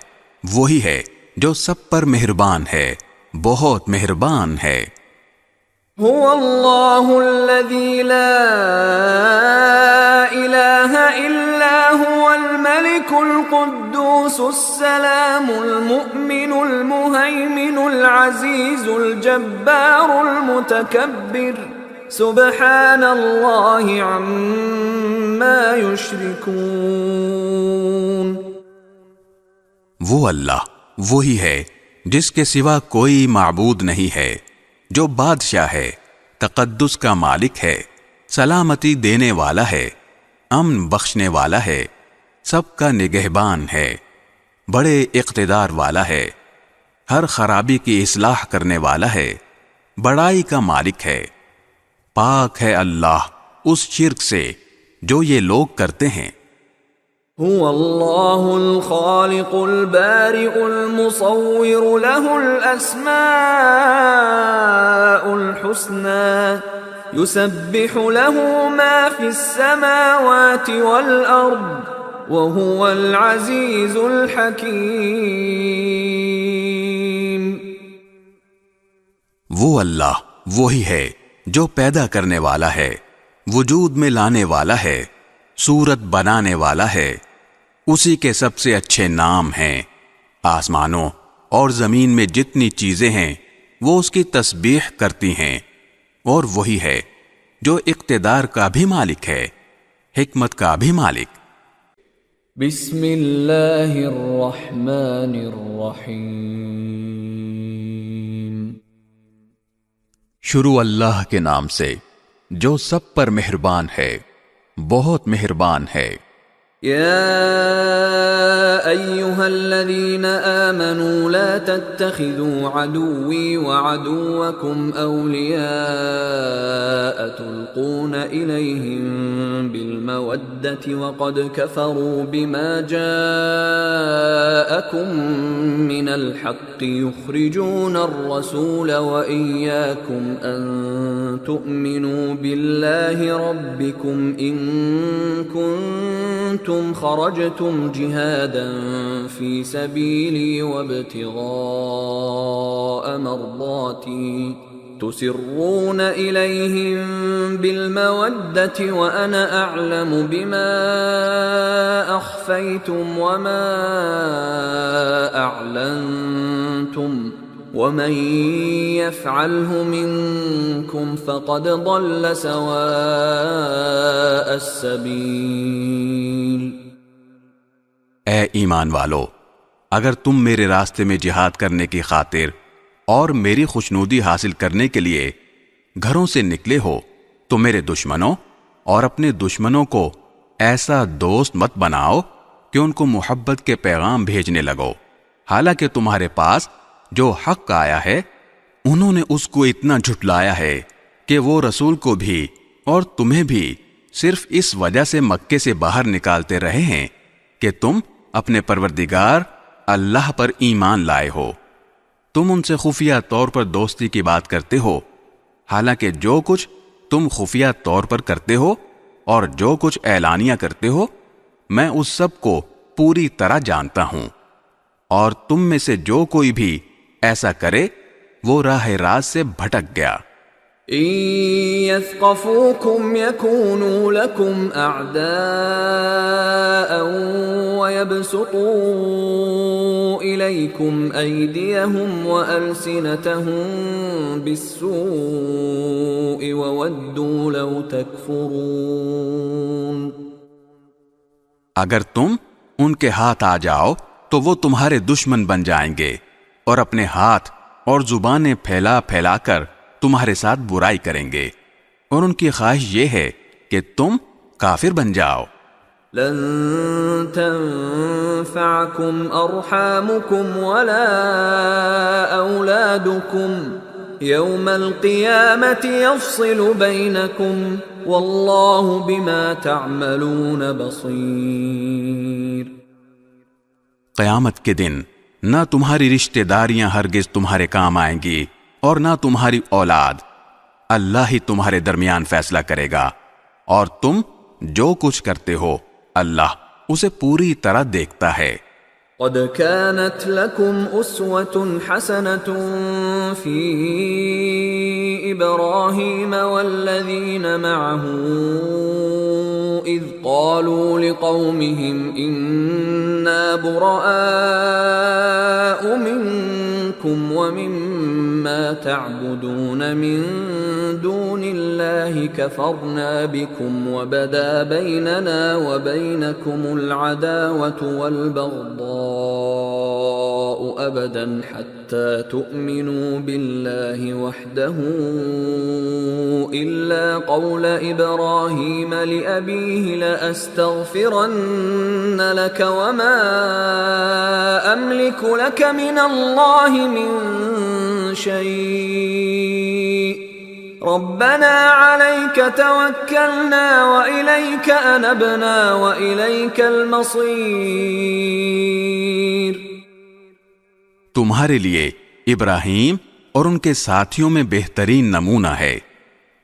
وہی ہے جو سب پر مہربان ہے، بہت مہربان ہے. هو اللہ الذی لا الہ الا هو الملک القدوس السلام المؤمن المہیمن العزیز الجبار المتکبر سبحان اللہ عما یشرکون. وہ اللہ وہی ہے جس کے سوا کوئی معبود نہیں ہے، جو بادشاہ ہے، تقدس کا مالک ہے، سلامتی دینے والا ہے، امن بخشنے والا ہے، سب کا نگہبان ہے، بڑے اقتدار والا ہے، ہر خرابی کی اصلاح کرنے والا ہے، بڑائی کا مالک ہے. پاک ہے اللہ اس شرک سے جو یہ لوگ کرتے ہیں. هو اللہ الخالق البارئ المصور له الاسماء الحسنى يسبح له ما في السماوات والارض وهو العزيز الحكيم. وہ اللہ وہی ہے جو پیدا کرنے والا ہے، وجود میں لانے والا ہے، صورت بنانے والا ہے. اسی کے سب سے اچھے نام ہیں. آسمانوں اور زمین میں جتنی چیزیں ہیں وہ اس کی تسبیح کرتی ہیں. اور وہی ہے جو اقتدار کا بھی مالک ہے، حکمت کا بھی مالک. بسم اللہ الرحمن الرحیم. شروع اللہ کے نام سے جو سب پر مہربان ہے، بہت مہربان ہے. یا ایہا الذین آمنوا لا تتخذوا عدوی وعدوکم اولیاء تلقون الیہم بالمودۃ وقد کفروا بما جاءکم من الحق یخرجون الرسول وإیاکم ان تؤمنوا باللہ ربکم ان کنتم خرجتم جهادا في سبيلي وابتغاء مرضاتي تسرون إليهم بالمودة وأنا أعلم بما أخفيتم وما أعلنتم ومن يفعله منكم فقد ضل سواء السبيل. اے ایمان والو، اگر تم میرے راستے میں جہاد کرنے کی خاطر اور میری خوشنودی حاصل کرنے کے لیے گھروں سے نکلے ہو تو میرے دشمنوں اور اپنے دشمنوں کو ایسا دوست مت بناؤ کہ ان کو محبت کے پیغام بھیجنے لگو حالانکہ تمہارے پاس جو حق آیا ہے انہوں نے اس کو اتنا جھٹلایا ہے کہ وہ رسول کو بھی اور تمہیں بھی صرف اس وجہ سے مکے سے باہر نکالتے رہے ہیں کہ تم اپنے پروردگار اللہ پر ایمان لائے ہو۔ تم ان سے خفیہ طور پر دوستی کی بات کرتے ہو، حالانکہ جو کچھ تم خفیہ طور پر کرتے ہو اور جو کچھ اعلانیہ کرتے ہو میں اس سب کو پوری طرح جانتا ہوں، اور تم میں سے جو کوئی بھی ایسا کرے وہ راہ راست سے بھٹک گیا۔ إن يثقفوكم يكونوا لكم أعداء ويبسطوا إليكم أيديهم وألسنتهم بالسوء وودوا لو تكفرون۔ اگر تم ان کے ہاتھ آ جاؤ تو وہ تمہارے دشمن بن جائیں گے اور اپنے ہاتھ اور زبانیں پھیلا پھیلا کر تمہارے ساتھ برائی کریں گے، اور ان کی خواہش یہ ہے کہ تم کافر بن جاؤ۔ لن تنفعكم أرحامكم ولا أولادكم يوم القيامة يفصل بينكم والله بما تعملون بصير۔ قیامت کے دن نہ تمہاری رشتہ داریاں ہرگز تمہارے کام آئیں گی اور نہ تمہاری اولاد، اللہ ہی تمہارے درمیان فیصلہ کرے گا، اور تم جو کچھ کرتے ہو اللہ اسے پوری طرح دیکھتا ہے۔ قد كانت لكم أسوة حسنة في إبراهيم والذين معه إذ قالوا لقومهم إنا براء منكم ومما تعبدون من دون الله كفرنا بكم وبدا بيننا وبينكم العداوة والبغضاء أبدا حتى تؤمنوا بالله وحده إلا قول إبراهيم لأبيه لأستغفرن لك وما أملك لك من الله من شيء ربنا عليك توكلنا وإليك أنبنا وإليك المصير۔ تمہارے لیے ابراہیم اور ان کے ساتھیوں میں بہترین نمونہ ہے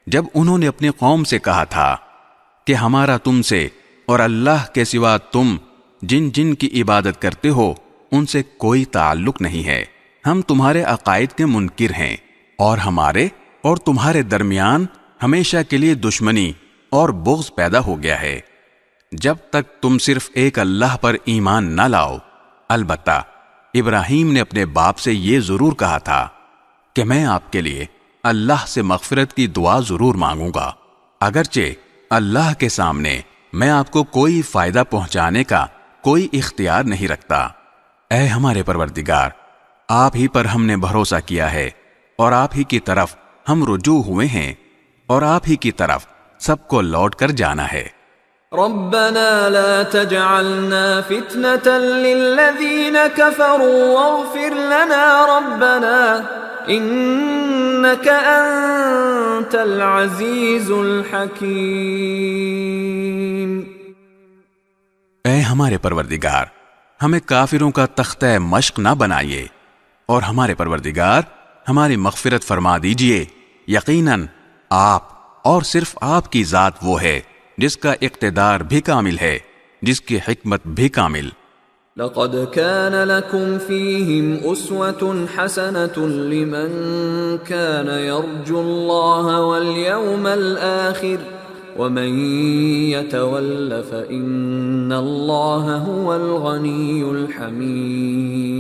جب انہوں نے اپنی قوم سے کہا تھا کہ ہمارا تم سے اور اللہ کے سوا تم جن جن کی عبادت کرتے ہو ان سے کوئی تعلق نہیں ہے، ہم تمہارے عقائد کے منکر ہیں، اور ہمارے اور تمہارے درمیان ہمیشہ کے لیے دشمنی اور بغض پیدا ہو گیا ہے جب تک تم صرف ایک اللہ پر ایمان نہ لاؤ۔ البتہ ابراہیم نے اپنے باپ سے یہ ضرور کہا تھا کہ میں آپ کے لیے اللہ سے مغفرت کی دعا ضرور مانگوں گا، اگرچہ اللہ کے سامنے میں آپ کو کوئی فائدہ پہنچانے کا کوئی اختیار نہیں رکھتا۔ اے ہمارے پروردگار، آپ ہی پر ہم نے بھروسہ کیا ہے اور آپ ہی کی طرف ہم رجوع ہوئے ہیں، اور آپ ہی کی طرف سب کو لوٹ کر جانا ہے۔ ربنا لا تجعلنا فتنة للذين كفروا واغفر لنا ربنا إنك أنت العزيز الحكيم۔ اے ہمارے پروردگار، ہمیں کافروں کا تختہ مشق نہ بنائیے، اور ہمارے پروردگار ہماری مغفرت فرما دیجئے، یقیناً آپ اور صرف آپ کی ذات وہ ہے جس کا اقتدار بھی کامل ہے، جس کی حکمت بھی کامل۔ لقد كان لكم فيهم أسوة حسنة لمن كان يرجو الله واليوم الآخر ومن يتول فإن الله هو الغني الحميد۔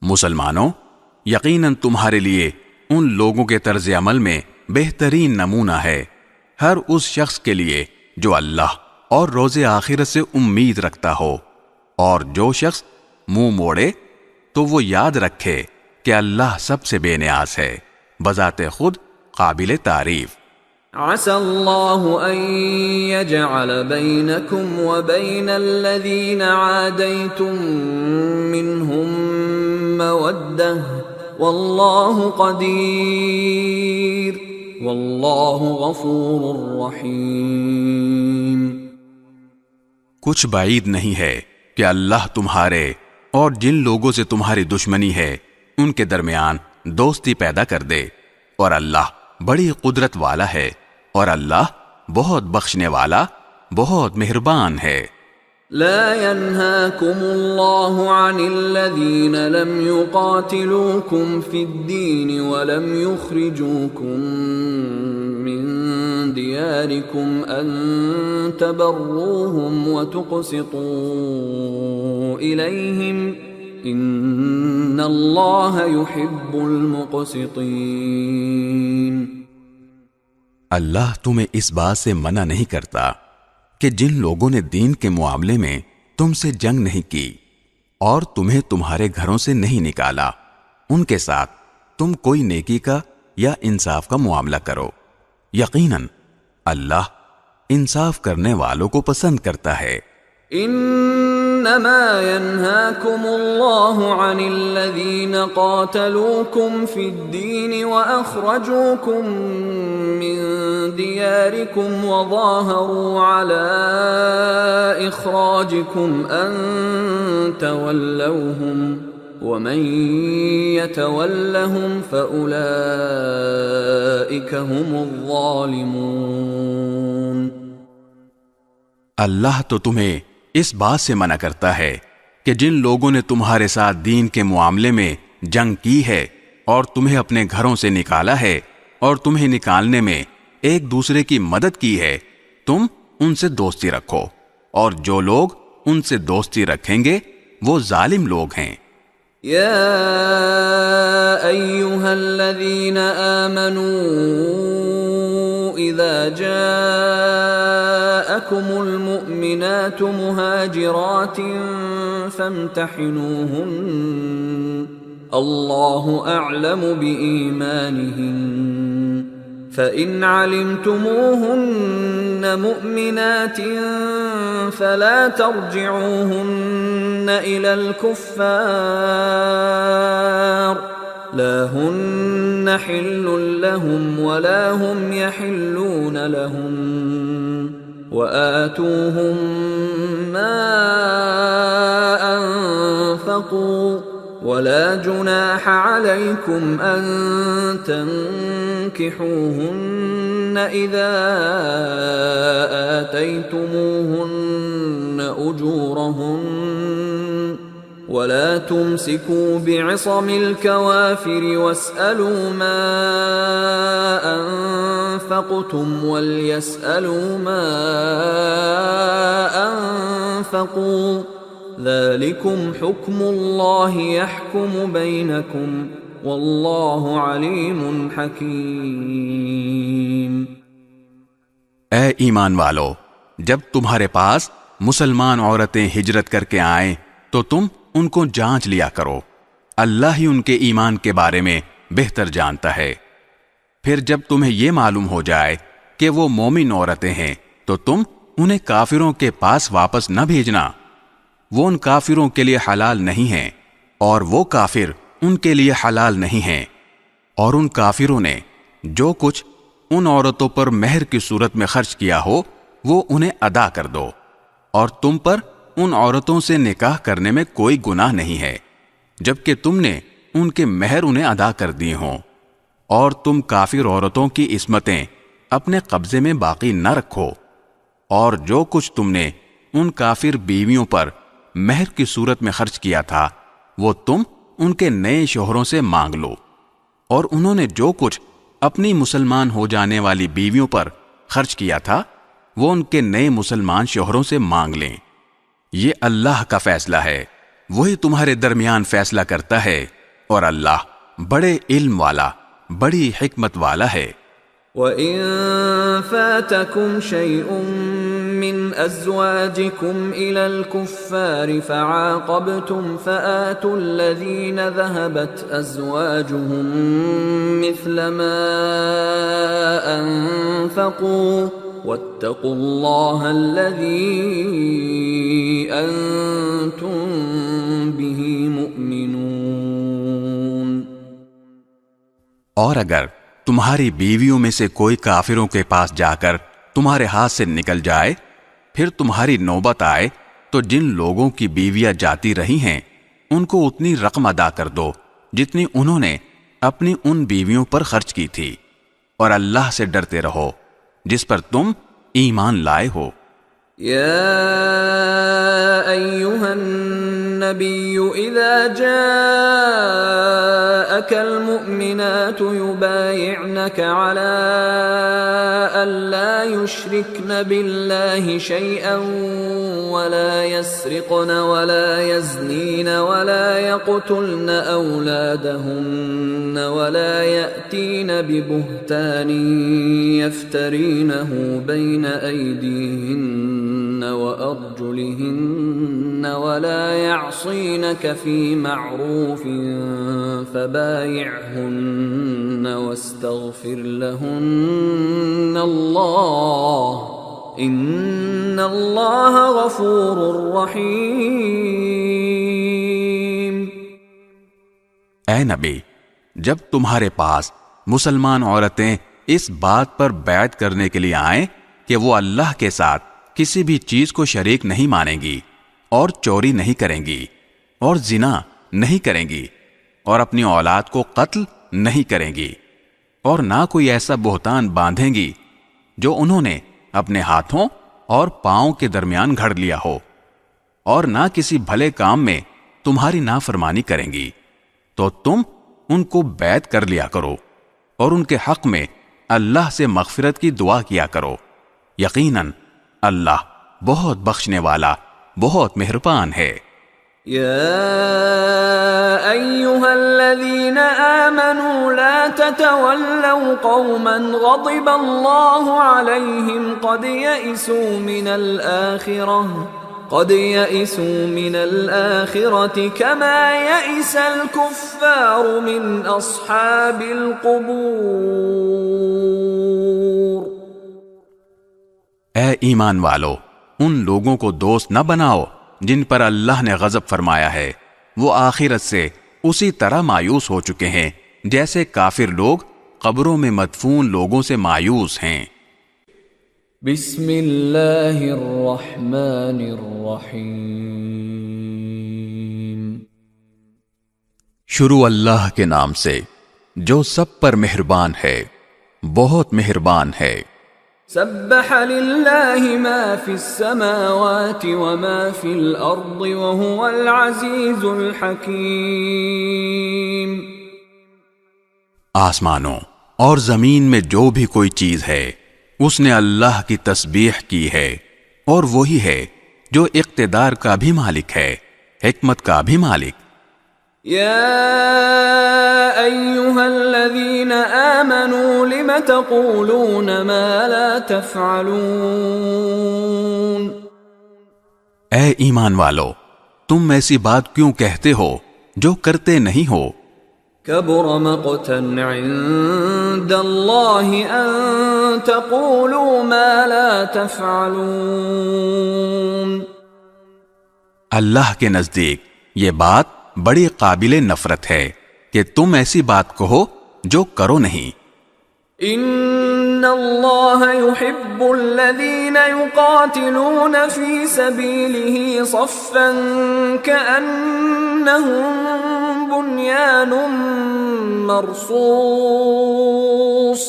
مسلمانوں، یقیناً تمہارے لیے ان لوگوں کے طرز عمل میں بہترین نمونہ ہے ہر اس شخص کے لیے جو اللہ اور روز آخرت سے امید رکھتا ہو، اور جو شخص منہ موڑے تو وہ یاد رکھے کہ اللہ سب سے بے نیاز ہے، بذات خود قابل تعریف۔ عسى الله أن يجعل بينكم وبين الذين عاديتم منهم مودة والله قدير والله غفور رحيم۔ کچھ بعید نہیں ہے کہ اللہ تمہارے اور جن لوگوں سے تمہاری دشمنی ہے ان کے درمیان دوستی پیدا کر دے، اور اللہ بڑی قدرت والا ہے، اور اللہ بہت بخشنے والا بہت مہربان ہے۔ لا ينهاكم الله عن الذين لم يقاتلوكم في الدين ولم يخرجوكم من دياركم أن تبروهم وتقسطوا إليهم إن الله يحب المقسطين۔ اللہ تمہیں اس بات سے منع نہیں کرتا کہ جن لوگوں نے دین کے معاملے میں تم سے جنگ نہیں کی اور تمہیں تمہارے گھروں سے نہیں نکالا، ان کے ساتھ تم کوئی نیکی کا یا انصاف کا معاملہ کرو، یقیناً اللہ انصاف کرنے والوں کو پسند کرتا ہے۔ انما ينهاكم الله عن الذين قاتلوكم في الدين واخرجوكم من دياركم وظاهروا على اخراجكم ان تولوهم ومن يتولهم فاولئك هم الظالمون۔ اللہ تو تمہیں اس بات سے منع کرتا ہے کہ جن لوگوں نے تمہارے ساتھ دین کے معاملے میں جنگ کی ہے اور تمہیں اپنے گھروں سے نکالا ہے اور تمہیں نکالنے میں ایک دوسرے کی مدد کی ہے، تم ان سے دوستی رکھو، اور جو لوگ ان سے دوستی رکھیں گے وہ ظالم لوگ ہیں۔ یا ایھا الذین آمنوا اذا جاءکم المؤمنات مہاجرات فامتحنوہن اللہ اعلم بإیمانہن فإن علمتموهن مؤمنات فلا ترجعوهن إلى الكفار لا هن حل لهم ولا هم يحلون لهم وآتوهم ما أنفقوا ولا جناح عليكم أن تنكحوهن إذا آتيتموهن أجورهن ولا تمسكوا بعصم الكوافر واسألوا ما أنفقتم وليسألوا ما أنفقوا ذلكم حكم الله يحكم بينكم والله عليم حكيم۔ اے ایمان والو، جب تمہارے پاس مسلمان عورتیں ہجرت کر کے آئیں تو تم ان کو جانچ لیا کرو، اللہ ہی ان کے ایمان کے بارے میں بہتر جانتا ہے۔ پھر جب تمہیں یہ معلوم ہو جائے کہ وہ مومن عورتیں ہیں تو تم انہیں کافروں کے پاس واپس نہ بھیجنا، وہ ان کافروں کے لیے حلال نہیں ہیں اور وہ کافر ان کے لیے حلال نہیں ہیں، اور ان کافروں نے جو کچھ ان عورتوں پر مہر کی صورت میں خرچ کیا ہو وہ انہیں ادا کر دو، اور تم پر ان عورتوں سے نکاح کرنے میں کوئی گناہ نہیں ہے جبکہ تم نے ان کے مہر انہیں ادا کر دیے ہوں، اور تم کافر عورتوں کی عصمتیں اپنے قبضے میں باقی نہ رکھو، اور جو کچھ تم نے ان کافر بیویوں پر مہر کی صورت میں خرچ کیا تھا وہ تم ان کے نئے شوہروں سے مانگ لو، اور انہوں نے جو کچھ اپنی مسلمان ہو جانے والی بیویوں پر خرچ کیا تھا وہ ان کے نئے مسلمان شوہروں سے مانگ لیں۔ یہ اللہ کا فیصلہ ہے، وہی تمہارے درمیان فیصلہ کرتا ہے، اور اللہ بڑے علم والا بڑی حکمت والا ہے۔ وَإِن فَاتَكُمْ شَيْءٌ من أزواجكم إلى الكفار فعاقبتم فآتوا الذين ذهبت أزواجهم مثل ما أنفقوا واتقوا الله الذي أنتم به مؤمنون۔ اور اگر تمہاری بیویوں میں سے کوئی کافروں کے پاس جا کر تمہارے ہاتھ سے نکل جائے، پھر تمہاری نوبت آئے تو جن لوگوں کی بیویاں جاتی رہی ہیں ان کو اتنی رقم ادا کر دو جتنی انہوں نے اپنی ان بیویوں پر خرچ کی تھی، اور اللہ سے ڈرتے رہو جس پر تم ایمان لائے ہو۔ یا ایھا النبی اذا جاءک المؤمنات یبایعنک علی الا یشرکن باللہ شیئا ولا يسرقن ولا يزنين ولا يقتلن أولادهن ولا يأتين ببهتان يفترينه بين أيديهن وأرجلهن ولا يعصينك في معروف فبايعهن واستغفر لهن الله ان اللہ غفور رحیم۔ اے نبی، جب تمہارے پاس مسلمان عورتیں اس بات پر بیعت کرنے کے لیے آئیں کہ وہ اللہ کے ساتھ کسی بھی چیز کو شریک نہیں مانیں گی، اور چوری نہیں کریں گی، اور زنا نہیں کریں گی، اور اپنی اولاد کو قتل نہیں کریں گی، اور نہ کوئی ایسا بہتان باندھیں گی جو انہوں نے اپنے ہاتھوں اور پاؤں کے درمیان گھڑ لیا ہو، اور نہ کسی بھلے کام میں تمہاری نافرمانی کریں گی، تو تم ان کو بیعت کر لیا کرو اور ان کے حق میں اللہ سے مغفرت کی دعا کیا کرو، یقیناً اللہ بہت بخشنے والا بہت مہربان ہے۔ يا أيها الذين آمنوا لا تتولوا قوما غضب الله عليهم قد يئسوا من الآخرة كما يئس الكفار من أصحاب القبور۔ اے ایمان والو، ان لوگوں کو دوست نہ بناؤ جن پر اللہ نے غضب فرمایا ہے، وہ آخرت سے اسی طرح مایوس ہو چکے ہیں جیسے کافر لوگ قبروں میں مدفون لوگوں سے مایوس ہیں۔ بسم اللہ الرحمن الرحیم۔ شروع اللہ کے نام سے جو سب پر مہربان ہے، بہت مہربان ہے۔ سبح للہ ما فی السماوات وما فی الارض وهو العزیز الحکیم۔ آسمانوں اور زمین میں جو بھی کوئی چیز ہے اس نے اللہ کی تسبیح کی ہے، اور وہی ہے جو اقتدار کا بھی مالک ہے، حکمت کا بھی مالک۔ یا ایھا الذین آمنوا لم تقولون ما لا تفعلون۔ اے ایمان والو، تم ایسی بات کیوں کہتے ہو جو کرتے نہیں ہو؟ کبر مقتا عند اللہ ان تقولوا ما لا تفعلون۔ اللہ کے نزدیک یہ بات بڑی قابل نفرت ہے کہ تم ایسی بات کہو جو کرو نہیں۔ ان اللہ يحب الذین یقاتلون فی سبیلہ صفا کأنہم بنیان مرصوص۔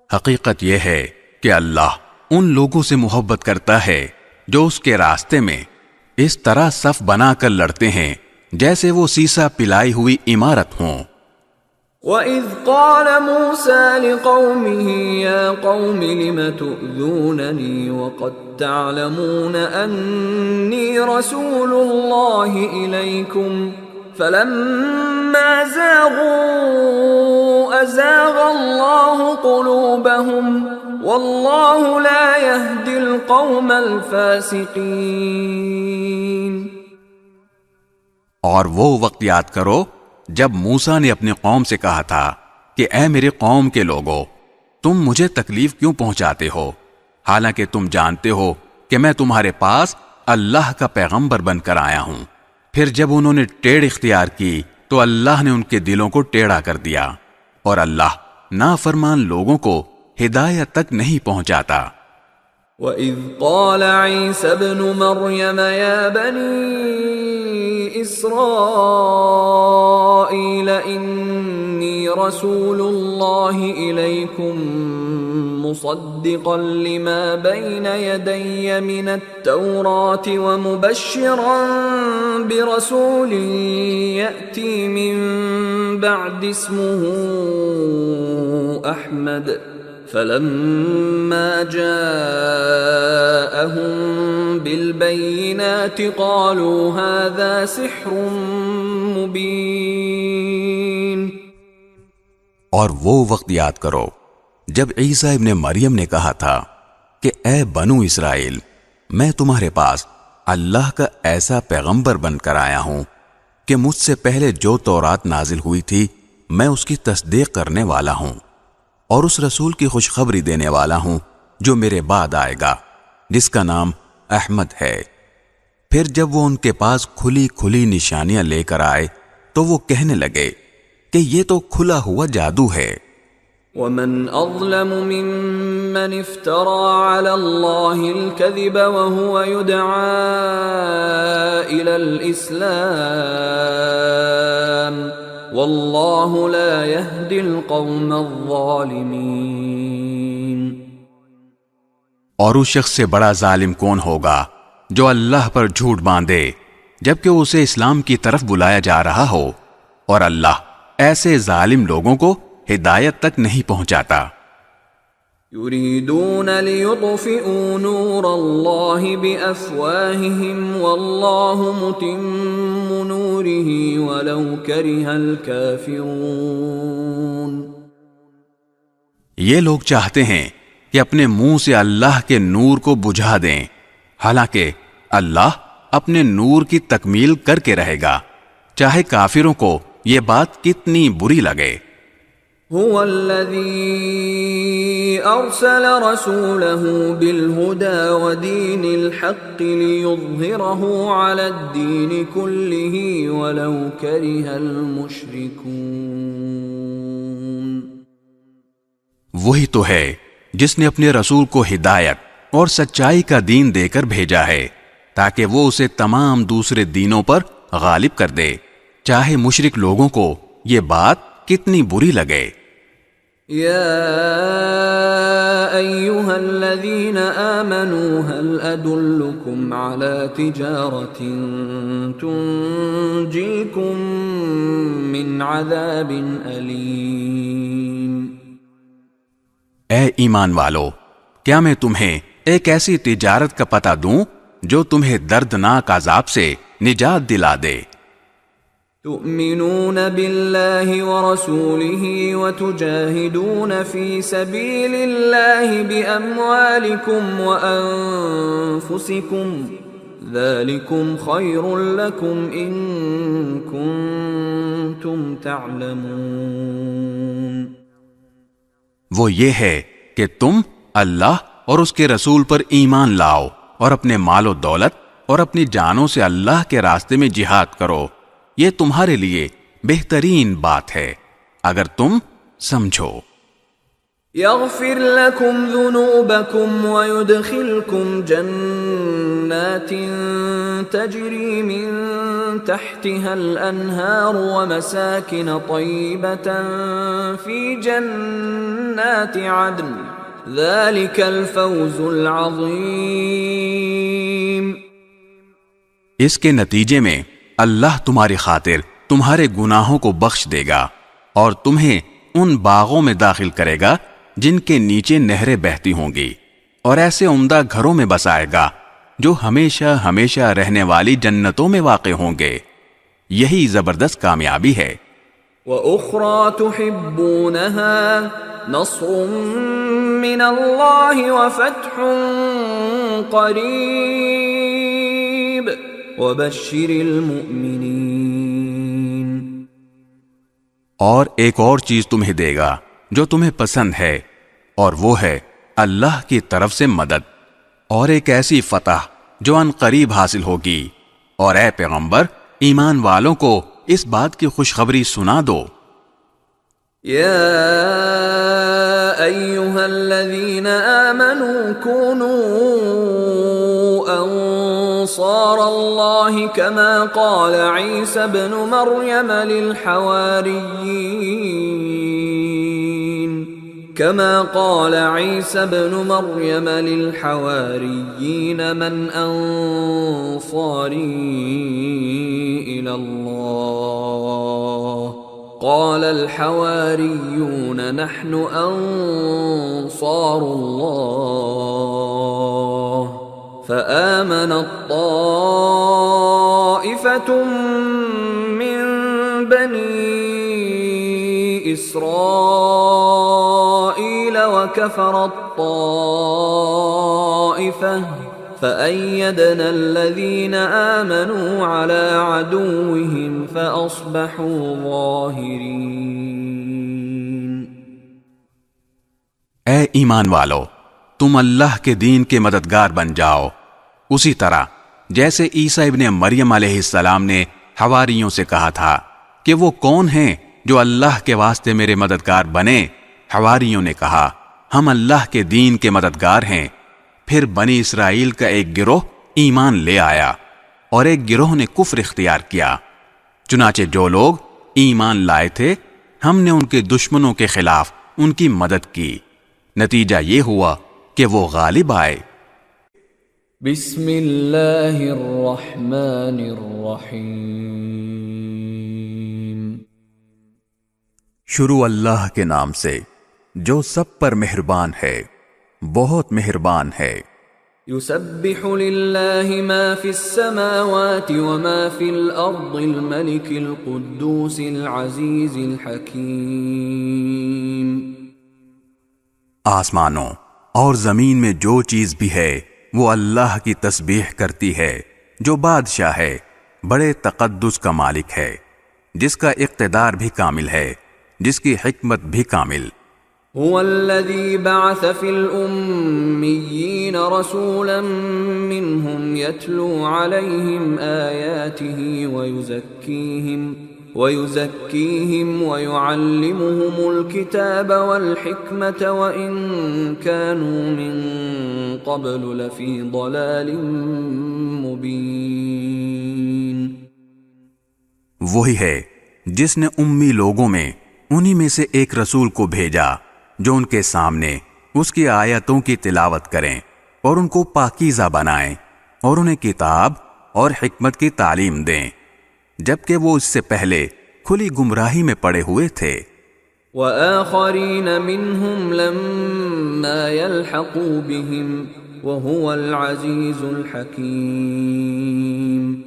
حقیقت یہ ہے کہ اللہ ان لوگوں سے محبت کرتا ہے جو اس کے راستے میں اس طرح صف بنا کر لڑتے ہیں جیسے وہ سیسا پلائی ہوئی عمارت ہوں۔ وَإِذْ قَالَ مُوسَى لِقَوْمِهِ يَا قَوْمِ لِمَ تُؤْذُونَنِي وَقَدْ تَعْلَمُونَ أَنِّي رَسُولُ اللَّهِ إِلَيْكُمْ فَلَمَّا زَاغُوا أَزَاغَ اللَّهُ قُلُوبَهُمْ واللہ لا يهدی القوم الفاسقین۔ اور وہ وقت یاد کرو جب موسیٰ نے اپنی قوم سے کہا تھا کہ اے میرے قوم کے لوگو، تم مجھے تکلیف کیوں پہنچاتے ہو، حالانکہ تم جانتے ہو کہ میں تمہارے پاس اللہ کا پیغمبر بن کر آیا ہوں۔ پھر جب انہوں نے ٹیڑھ اختیار کی تو اللہ نے ان کے دلوں کو ٹیڑھا کر دیا، اور اللہ نافرمان لوگوں کو ہدایت تک نہیں پہنچاتا۔ وَإِذْ قَالَ عِيسَى ابْنُ مَرْيَمَ يَا بَنِي إِسْرَائِيلَ إِنِّي رَسُولُ اللَّهِ إِلَيْكُمْ مُصَدِّقًا لِمَا بَيْنَ يَدَيَّ مِنَ التَّوْرَاةِ وَمُبَشِّرًا بِرَسُولٍ يَأْتِي مِن بَعْدِ اسْمُهُ أَحْمَدُ فَلَمَّا جَاءَهُم بِالْبَيِّنَاتِ قَالُوا هَذَا سِحْرٌ مُبِينٌ۔ اور وہ وقت یاد کرو جب عیسیٰ ابن مریم نے کہا تھا کہ اے بنو اسرائیل، میں تمہارے پاس اللہ کا ایسا پیغمبر بن کر آیا ہوں کہ مجھ سے پہلے جو تورات نازل ہوئی تھی میں اس کی تصدیق کرنے والا ہوں، اور اس رسول کی خوشخبری دینے والا ہوں جو میرے بعد آئے گا، جس کا نام احمد ہے۔ پھر جب وہ ان کے پاس کھلی کھلی نشانیاں لے کر آئے تو وہ کہنے لگے کہ یہ تو کھلا ہوا جادو ہے۔ وَمَنْ أَظْلَمُ مِمَّنِ افْتَرَى عَلَى اللَّهِ الْكَذِبَ وَهُوَ يُدْعَى إِلَى الْإِسْلَامِ وَاللَّهُ لَا يَهْدِي الْقَوْمَ الظَّالِمِينَ۔ اور اس شخص سے بڑا ظالم کون ہوگا جو اللہ پر جھوٹ باندھے جبکہ اسے اسلام کی طرف بلایا جا رہا ہو، اور اللہ ایسے ظالم لوگوں کو ہدایت تک نہیں پہنچاتا۔ يُرِيدُونَ لِيُطْفِئُوا نُورَ اللَّهِ بِأَفْوَاهِهِمْ وَاللَّهُ مُتِمُّ نُورِهِ وَلَوْ كَرِهَ الْكَافِرُونَ۔ یہ لوگ چاہتے ہیں کہ اپنے منہ سے اللہ کے نور کو بجھا دیں، حالانکہ اللہ اپنے نور کی تکمیل کر کے رہے گا، چاہے کافروں کو یہ بات کتنی بری لگے۔ هو الذي أرسل رسوله بالهدى ودين الحق ليظهره على الدين كله ولو كره المشركون۔ وہی تو ہے جس نے اپنے رسول کو ہدایت اور سچائی کا دین دے کر بھیجا ہے تاکہ وہ اسے تمام دوسرے دینوں پر غالب کر دے، چاہے مشرک لوگوں کو یہ بات کتنی بری لگے۔ يا أيها الذين آمنوا هل أدلكم على تجارة تنجيكم من عذاب أليم۔ اے ایمان والو، کیا میں تمہیں ایک ایسی تجارت کا پتہ دوں جو تمہیں دردناک عذاب سے نجات دلا دے؟ تؤمنون بالله ورسوله وتجاهدون في سبيل الله بأموالكم وأنفسكم ذلكم خير لكم إن كنتم تعلمون۔ وہ یہ ہے کہ تم اللہ اور اس کے رسول پر ایمان لاؤ اور اپنے مال و دولت اور اپنی جانوں سے اللہ کے راستے میں جہاد کرو، یہ تمہارے لیے بہترین بات ہے اگر تم سمجھو۔ يغفر لكم ذنوبكم ويدخلكم جنات تجري من تحتها الأنهار ومساكن طيبة في جنات عدن ذلك الفوز العظيم۔ اس کے نتیجے میں اللہ تمہاری خاطر تمہارے گناہوں کو بخش دے گا اور تمہیں ان باغوں میں داخل کرے گا جن کے نیچے نہریں بہتی ہوں گی، اور ایسے عمدہ گھروں میں بسائے گا جو ہمیشہ ہمیشہ رہنے والی جنتوں میں واقع ہوں گے۔ یہی زبردست کامیابی ہے۔ وَأُخْرَى تُحِبُّونَهَا نَصْرٌ من اللہ وفتح قریب وبشر المؤمنین۔ اور ایک اور چیز تمہیں دے گا جو تمہیں پسند ہے، اور وہ ہے اللہ کی طرف سے مدد اور ایک ایسی فتح جو ان قریب حاصل ہوگی۔ اور اے پیغمبر، ایمان والوں کو اس بات کی خوشخبری سنا دو۔ یا ایہا الذین آمنوا کونوا انصار اللہ کما قال عیسی ابن مریم للحواریین من انصاری الی اللہ قال الحواریون نحن انصار اللہ فآمنت طائفة من بنی اسرائیل وكفرت طائفة فأيدنا الذين آمنوا على عدوهم فأصبحوا ظاهرين۔ اے ایمان والو، تم اللہ کے دین کے مددگار بن جاؤ، اسی طرح جیسے عیسیٰ ابن مریم علیہ السلام نے حواریوں سے کہا تھا کہ وہ کون ہیں جو اللہ کے واسطے میرے مددگار بنے۔ حواریوں نے کہا ہم اللہ کے دین کے مددگار ہیں۔ پھر بنی اسرائیل کا ایک گروہ ایمان لے آیا اور ایک گروہ نے کفر اختیار کیا۔ چنانچہ جو لوگ ایمان لائے تھے ہم نے ان کے دشمنوں کے خلاف ان کی مدد کی، نتیجہ یہ ہوا کہ وہ غالب آئے۔ بسم اللہ الرحمن الرحیم۔ شروع اللہ کے نام سے جو سب پر مہربان ہے، بہت مہربان ہے۔ یسبح للہ ما فی السماوات وما فی الارض الملک القدوس العزیز الحکیم۔ آسمانوں اور زمین میں جو چیز بھی ہے وہ اللہ کی تسبیح کرتی ہے، جو بادشاہ ہے، بڑے تقدس کا مالک ہے، جس کا اقتدار بھی کامل ہے، جس کی حکمت بھی کامل۔ هو الذي بعث في الأميين رسولا منهم يتلو عليهم آياته ويزكيهم ويعلمهم الكتاب والحكمة وإن كانوا من قبل لفي ضلال مبين۔ وہی ہے جس نے امی لوگوں میں انہی میں سے ایک رسول کو بھیجا جو ان کے سامنے اس کی آیتوں کی تلاوت کریں اور ان کو پاکیزہ بنائیں اور انہیں کتاب اور حکمت کی تعلیم دیں، جبکہ وہ اس سے پہلے کھلی گمراہی میں پڑے ہوئے تھے۔ وآخرین منہم لما يلحقوا بهم وهو العزیز الحکیم۔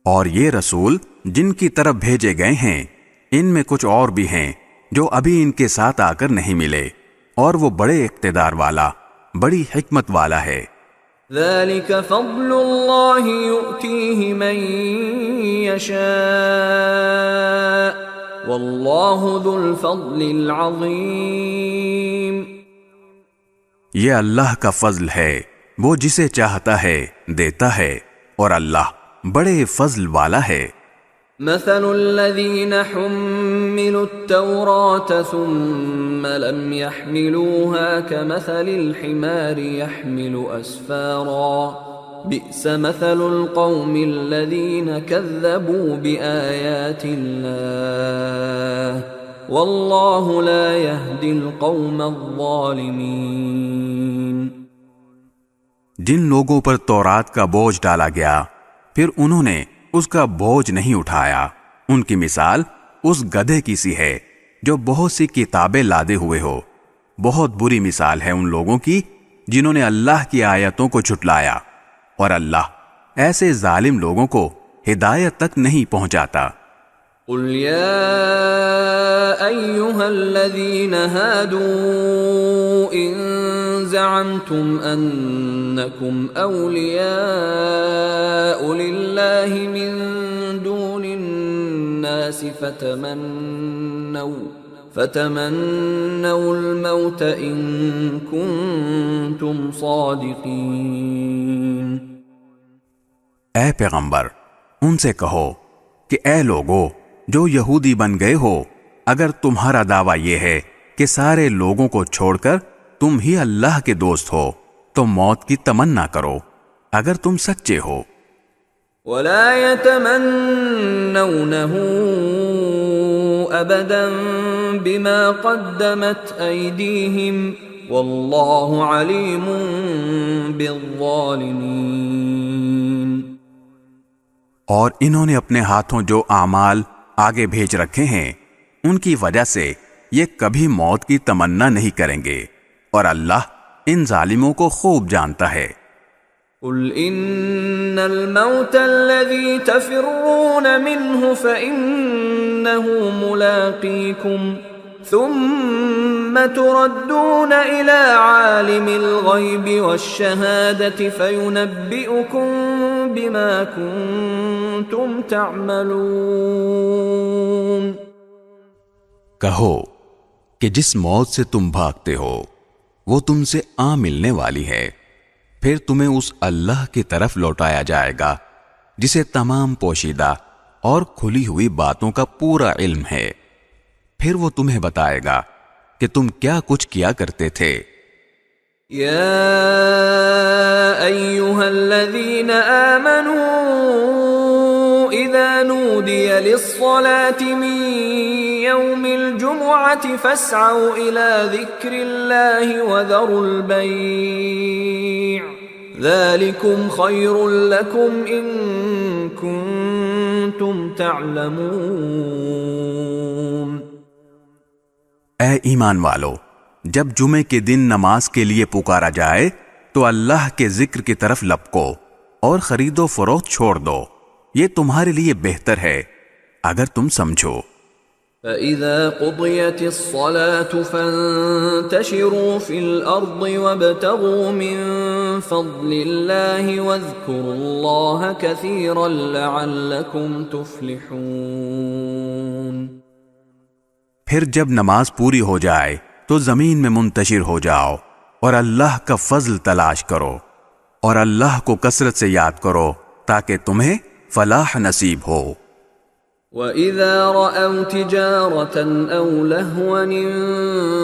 اور یہ رسول جن کی طرف بھیجے گئے ہیں ان میں کچھ اور بھی ہیں جو ابھی ان کے ساتھ آ کر نہیں ملے، اور وہ بڑے اقتدار والا، بڑی حکمت والا ہے۔ ذلك فضل اللہ یؤتیہ من یشاء واللہ ذو الفضل العظیم۔ یہ اللہ کا فضل ہے، وہ جسے چاہتا ہے دیتا ہے، اور اللہ بڑے فضل والا ہے۔ مثل الذين حملوا التوراة ثم لم يحملوها كمثل الحمار يحمل أسفارا بئس مثل القوم الذين كذبوا بآيات الله والله لا يهدي القوم الظالمين۔ جن لوگوں پر تورات کا بوجھ ڈالا گیا پھر انہوں نے اس کا بوجھ نہیں اٹھایا، ان کی مثال اس گدھے کی سی ہے جو بہت سی کتابیں لادے ہوئے ہو۔ بہت بری مثال ہے ان لوگوں کی جنہوں نے اللہ کی آیتوں کو جھٹلایا، اور اللہ ایسے ظالم لوگوں کو ہدایت تک نہیں پہنچاتا۔ قل يا أيها الذين هادوا إن زعمتم أنكم أولياء لله من دون الناس فتمنوا الموت إن كنتم صادقين. اے پیغمبر ان سے کہو کہ اے لوگو جو یہودی بن گئے ہو، اگر تمہارا دعویٰ یہ ہے کہ سارے لوگوں کو چھوڑ کر تم ہی اللہ کے دوست ہو تو موت کی تمنا کرو اگر تم سچے ہو. ولا يتمنونه ابدا بما قدمت ايديهم والله عليم بالظالمين. اور انہوں نے اپنے ہاتھوں جو اعمال آگے بھیج رکھے ہیں ان کی وجہ سے یہ کبھی موت کی تمنا نہیں کریں گے، اور اللہ ان ظالموں کو خوب جانتا ہے. قل ان الموت الذي تفرون منه فإنه ملاقيكم ثم تردون إلى عالم الغيب والشهادة فينبئكم بما كنتم تعملون. کہو کہ جس موت سے تم بھاگتے ہو وہ تم سے آ ملنے والی ہے، پھر تمہیں اس اللہ کی طرف لوٹایا جائے گا جسے تمام پوشیدہ اور کھلی ہوئی باتوں کا پورا علم ہے، پھر وہ تمہیں بتائے گا کہ تم کیا کچھ کیا کرتے تھے. یا ایھا الذین آمنوا اذا نودی للصلاة من یوم الجمعة فاسعوا الى ذکر اللہ وذروا البیع ذلکم خیر لکم ان کنتم تعلمون. اے ایمان والو، جب جمعے کے دن نماز کے لیے پکارا جائے تو اللہ کے ذکر کی طرف لپکو اور خرید و فروخت چھوڑ دو، یہ تمہارے لیے بہتر ہے اگر تم سمجھو. فَإِذَا قُضِيَتِ الصَّلَاةُ فَانتَشِرُوا فِي الْأَرْضِ وَابْتَغُوا مِن فَضْلِ اللَّهِ وَاذْكُرُوا اللَّهَ كَثِيرًا لَعَلَّكُمْ تُفْلِحُونَ. پھر جب نماز پوری ہو جائے تو زمین میں منتشر ہو جاؤ اور اللہ کا فضل تلاش کرو اور اللہ کو کثرت سے یاد کرو تاکہ تمہیں فلاح نصیب ہو. وَإِذَا رَأَوْا تِجَارَةً أَوْ لَهْوًا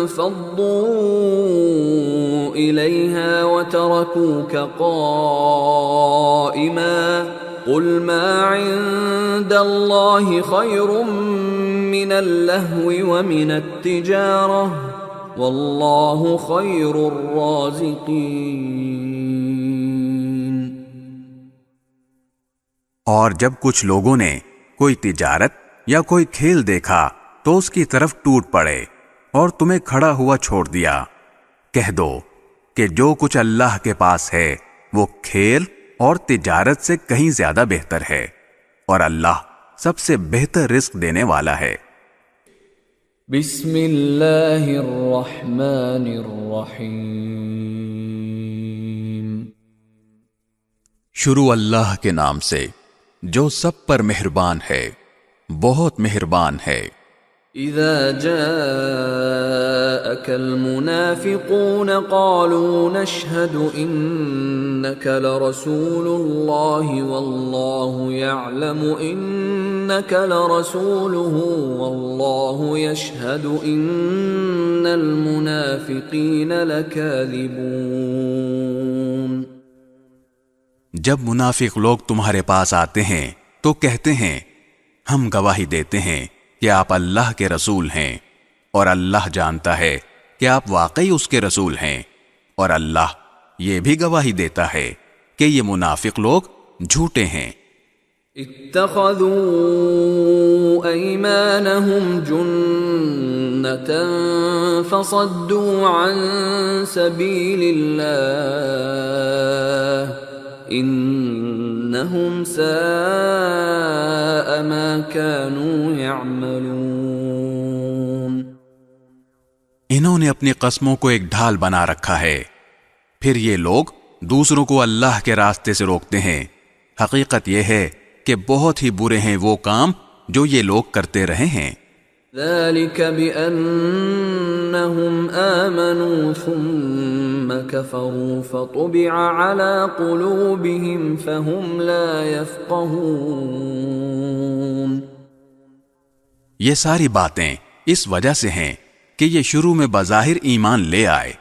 انفَضُّوا إِلَيْهَا وَتَرَكُوكَ قَائِمًا قُلْ مَا عِندَ اللَّهِ خَيْرٌ مِّنَ اللَّهْوِ وَمِنَ التِّجَارَةِ وَاللَّهُ خَيْرُ الرَّازِقِينَ. اور جب کچھ لوگوں نے کوئی تجارت یا کوئی کھیل دیکھا تو اس کی طرف ٹوٹ پڑے اور تمہیں کھڑا ہوا چھوڑ دیا. کہہ دو کہ جو کچھ اللہ کے پاس ہے وہ کھیل اور تجارت سے کہیں زیادہ بہتر ہے، اور اللہ سب سے بہتر رزق دینے والا ہے. بسم اللہ الرحمن الرحیم. شروع اللہ کے نام سے جو سب پر مہربان ہے، بہت مہربان ہے. اذا جاءك المنافقون قالوا نشهد انك لرسول الله والله يعلم انك لرسوله والله يشهد ان المنافقين لكاذبون. جب منافق لوگ تمہارے پاس آتے ہیں تو کہتے ہیں ہم گواہی دیتے ہیں کہ آپ اللہ کے رسول ہیں، اور اللہ جانتا ہے کہ آپ واقعی اس کے رسول ہیں، اور اللہ یہ بھی گواہی دیتا ہے کہ یہ منافق لوگ جھوٹے ہیں. اتخذوا ایمانہم جنة فصدوا عن سبیل اللہ ان إنهم ساء ما كانوا يعملون. انہوں نے اپنی قسموں کو ایک ڈھال بنا رکھا ہے، پھر یہ لوگ دوسروں کو اللہ کے راستے سے روکتے ہیں. حقیقت یہ ہے کہ بہت ہی برے ہیں وہ کام جو یہ لوگ کرتے رہے ہیں. ذلك بأنهم آمنوا ثم كفروا فطبع على قلوبهم فهم لا يفقهون. یہ ساری باتیں اس وجہ سے ہیں کہ یہ شروع میں بظاہر ایمان لے آئے،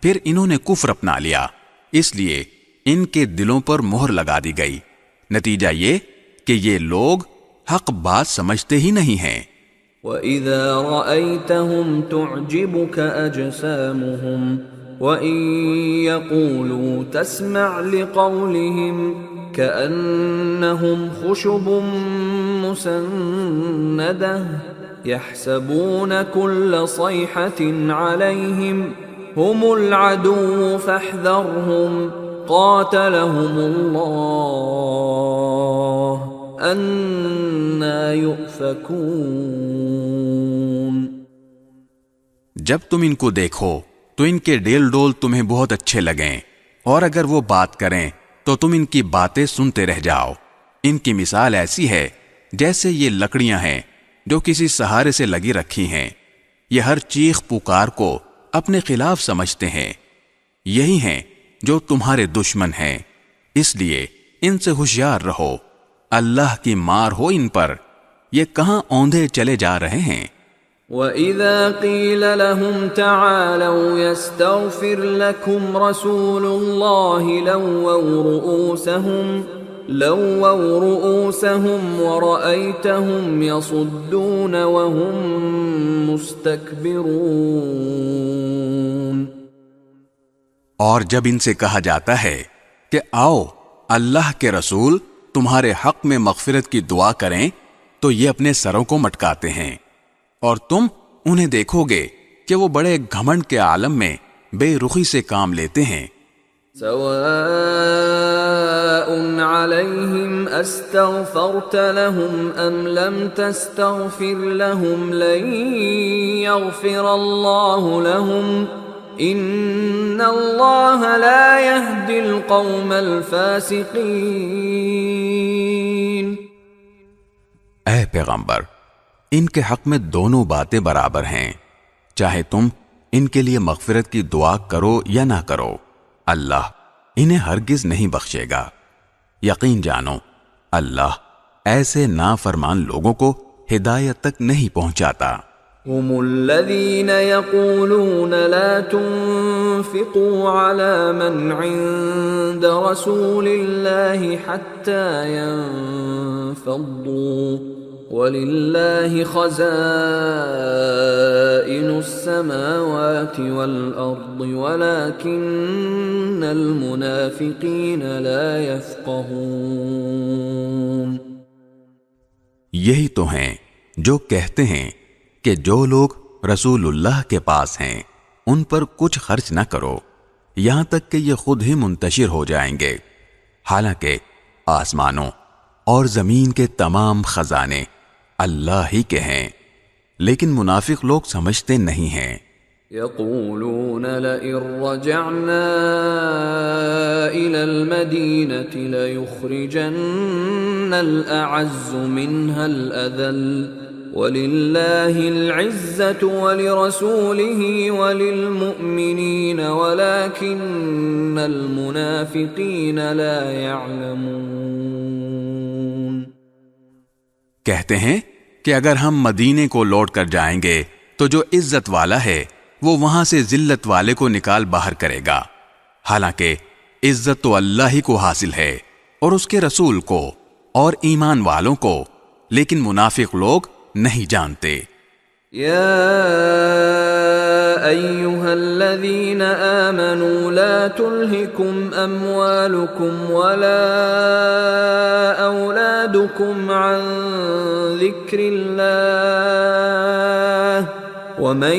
پھر انہوں نے کفر اپنا لیا، اس لیے ان کے دلوں پر مہر لگا دی گئی. نتیجہ یہ کہ یہ لوگ حق بات سمجھتے ہی نہیں ہیں. وَإِذَا رَأَيْتَهُمْ تُعْجِبُكَ أَجْسَامُهُمْ وَإِن يَقُولُوا تَسْمَعْ لِقَوْلِهِمْ كَأَنَّهُمْ خُشُبٌ مُّسَنَّدَةٌ يَحْسَبُونَ كُلَّ صَيْحَةٍ عَلَيْهِمْ هُمُ الْعَدُوُّ فَاحْذَرْهُمْ قَاتَلَهُمُ اللَّهُ أَنَّا يُؤْفَكُونَ. جب تم ان کو دیکھو تو ان کے ڈیل ڈول تمہیں بہت اچھے لگیں، اور اگر وہ بات کریں تو تم ان کی باتیں سنتے رہ جاؤ. ان کی مثال ایسی ہے جیسے یہ لکڑیاں ہیں جو کسی سہارے سے لگی رکھی ہیں. یہ ہر چیخ پکار کو اپنے خلاف سمجھتے ہیں. یہی ہیں جو تمہارے دشمن ہیں، اس لیے ان سے ہوشیار رہو. اللہ کی مار ہو ان پر، یہ کہاں اوندھے چلے جا رہے ہیں. وَإِذَا قِيلَ لَهُمْ تَعَالَوْا يَسْتَغْفِرْ لَكُمْ رَسُولُ اللَّهِ لَوَّوْا رُؤُوسَهُمْ وَرَأَيْتَهُمْ يَصُدُّونَ وَهُمْ مُسْتَكْبِرُونَ. اور جب ان سے کہا جاتا ہے کہ آؤ اللہ کے رسول تمہارے حق میں مغفرت کی دعا کریں تو یہ اپنے سروں کو مٹکاتے ہیں، اور تم انہیں دیکھو گے کہ وہ بڑے گھمنڈ کے عالم میں بے رخی سے کام لیتے ہیں. سواء عليهم استغفرت لهم ام لم تستغفر لهم لن يغفر الله لهم ان الله لا يهدي القوم الفاسقين. اے پیغمبر، ان کے حق میں دونوں باتیں برابر ہیں، چاہے تم ان کے لیے مغفرت کی دعا کرو یا نہ کرو، اللہ انہیں ہرگز نہیں بخشے گا. یقین جانو اللہ ایسے نافرمان لوگوں کو ہدایت تک نہیں پہنچاتا. هم الذين يقولون لا تنفقوا على من عند رسول الله حتى ينفضوا وَلِلَّهِ خَزَائِنُ السَّمَاوَاتِ وَالْأَرْضِ وَلَكِنَّ الْمُنَافِقِينَ لَا يَفْقَهُونَ. یہی تو ہیں جو کہتے ہیں کہ جو لوگ رسول اللہ کے پاس ہیں ان پر کچھ خرچ نہ کرو یہاں تک کہ یہ خود ہی منتشر ہو جائیں گے، حالانکہ آسمانوں اور زمین کے تمام خزانے اللہ ہی کے ہیں، لیکن منافق لوگ سمجھتے نہیں ہیں. يقولون لئن رجعنا إلى المدينة ليخرجن الأعز منها الأذل ولله العزة ولرسوله وللمؤمنين ولكن المنافقين لا يعلمون. کہتے ہیں کہ اگر ہم مدینے کو لوٹ کر جائیں گے تو جو عزت والا ہے وہ وہاں سے ذلت والے کو نکال باہر کرے گا، حالانکہ عزت تو اللہ ہی کو حاصل ہے اور اس کے رسول کو اور ایمان والوں کو، لیکن منافق لوگ نہیں جانتے. یا ایھا الذین آمنوا لا تلہکم اموالکم ولا اولادکم عن ذکر اللہ ومن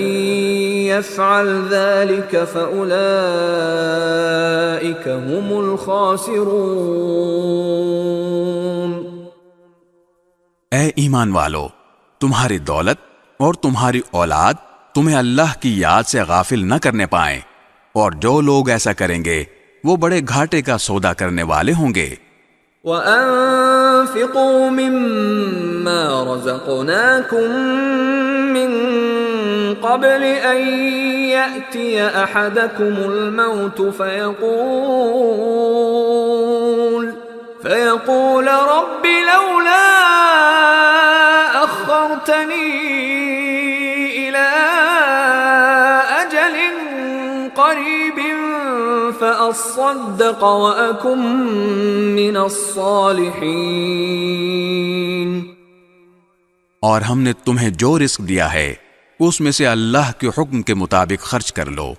يفعل ذلك فأولئك هم الخاسرون. اے ایمان والو، تمہاری دولت اور تمہاری اولاد تمہیں اللہ کی یاد سے غافل نہ کرنے پائیں، اور جو لوگ ایسا کریں گے وہ بڑے گھاٹے کا سودا کرنے والے ہوں گے۔ وَأَنفِقُوا مِمَّا رَزَقْنَاكُم مِّن قَبْلِ أَن يَأْتِيَ أَحَدَكُمُ الْمَوْتُ فيقول رب لولا أخرتني إلى أجل قريب فأصدق وأكن من الصالحين۔ اور ہم نے تمہیں جو رزق دیا ہے اس میں سے اللہ کے حکم کے مطابق خرچ کر لو،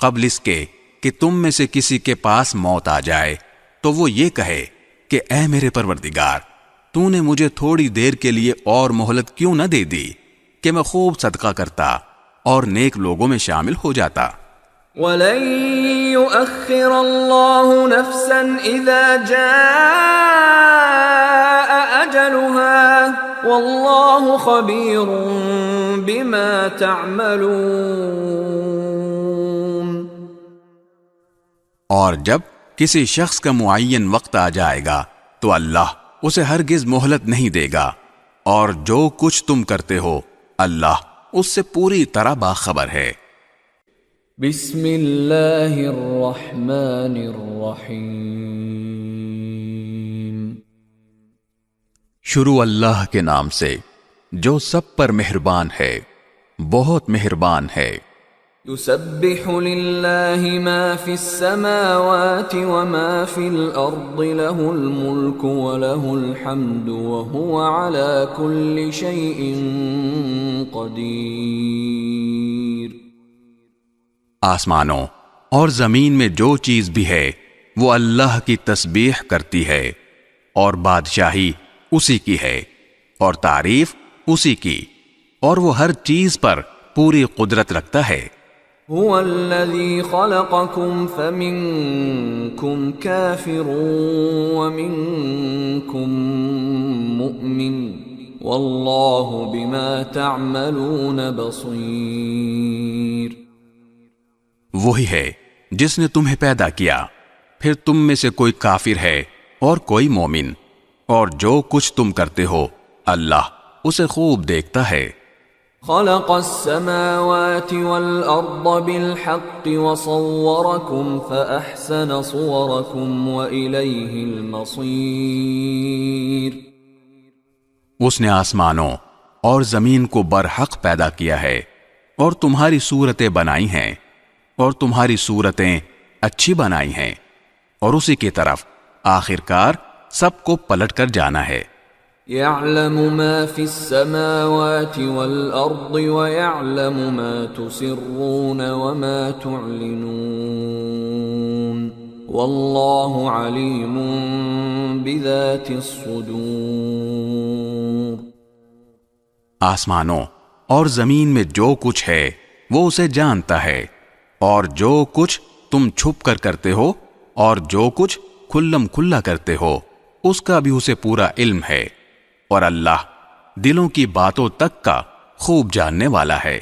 قبل اس کے کہ تم میں سے کسی کے پاس موت آ جائے تو وہ یہ کہے کہ اے میرے پروردگار، تو نے مجھے تھوڑی دیر کے لیے اور مہلت کیوں نہ دے دی کہ میں خوب صدقہ کرتا اور نیک لوگوں میں شامل ہو جاتا۔ وَلَن يُؤَخِّرَ اللَّهُ نَفْسًا إِذَا جَاءَ أَجَلُهَا وَاللَّهُ خَبِيرٌ بِمَا تَعْمَلُونَ۔ اور جب کسی شخص کا معین وقت آ جائے گا تو اللہ اسے ہرگز مہلت نہیں دے گا، اور جو کچھ تم کرتے ہو اللہ اس سے پوری طرح باخبر ہے۔ بسم اللہ الرحمن الرحیم۔ شروع اللہ کے نام سے جو سب پر مہربان ہے، بہت مہربان ہے۔ يسبح لله ما في السماوات وما في الأرض له الملك وله الحمد وهو على كل شيء قدير۔ آسمانوں اور زمین میں جو چیز بھی ہے وہ اللہ کی تسبیح کرتی ہے، اور بادشاہی اسی کی ہے اور تعریف اسی کی، اور وہ ہر چیز پر پوری قدرت رکھتا ہے۔ هو الذي خلقكم فمنكم كافر ومنكم مؤمن والله بما تعملون بصير۔ وہی ہے جس نے تمہیں پیدا کیا، پھر تم میں سے کوئی کافر ہے اور کوئی مومن، اور جو کچھ تم کرتے ہو اللہ اسے خوب دیکھتا ہے۔ خلق السماوات والأرض بالحق وصوركم فأحسن صوركم وإليه المصير۔ اس نے آسمانوں اور زمین کو برحق پیدا کیا ہے اور تمہاری صورتیں بنائی ہیں، اور تمہاری صورتیں اچھی بنائی ہیں، اور اسی کی طرف آخرکار سب کو پلٹ کر جانا ہے۔ يعلم ما في السماوات والأرض ويعلم ما تسرون وما تعلنون والله عليم بذات الصدور۔ آسمانوں اور زمین میں جو کچھ ہے وہ اسے جانتا ہے، اور جو کچھ تم چھپ کر کرتے ہو اور جو کچھ کھلم کھلا کرتے ہو اس کا بھی اسے پورا علم ہے، اور اللہ دلوں کی باتوں تک کا خوب جاننے والا ہے۔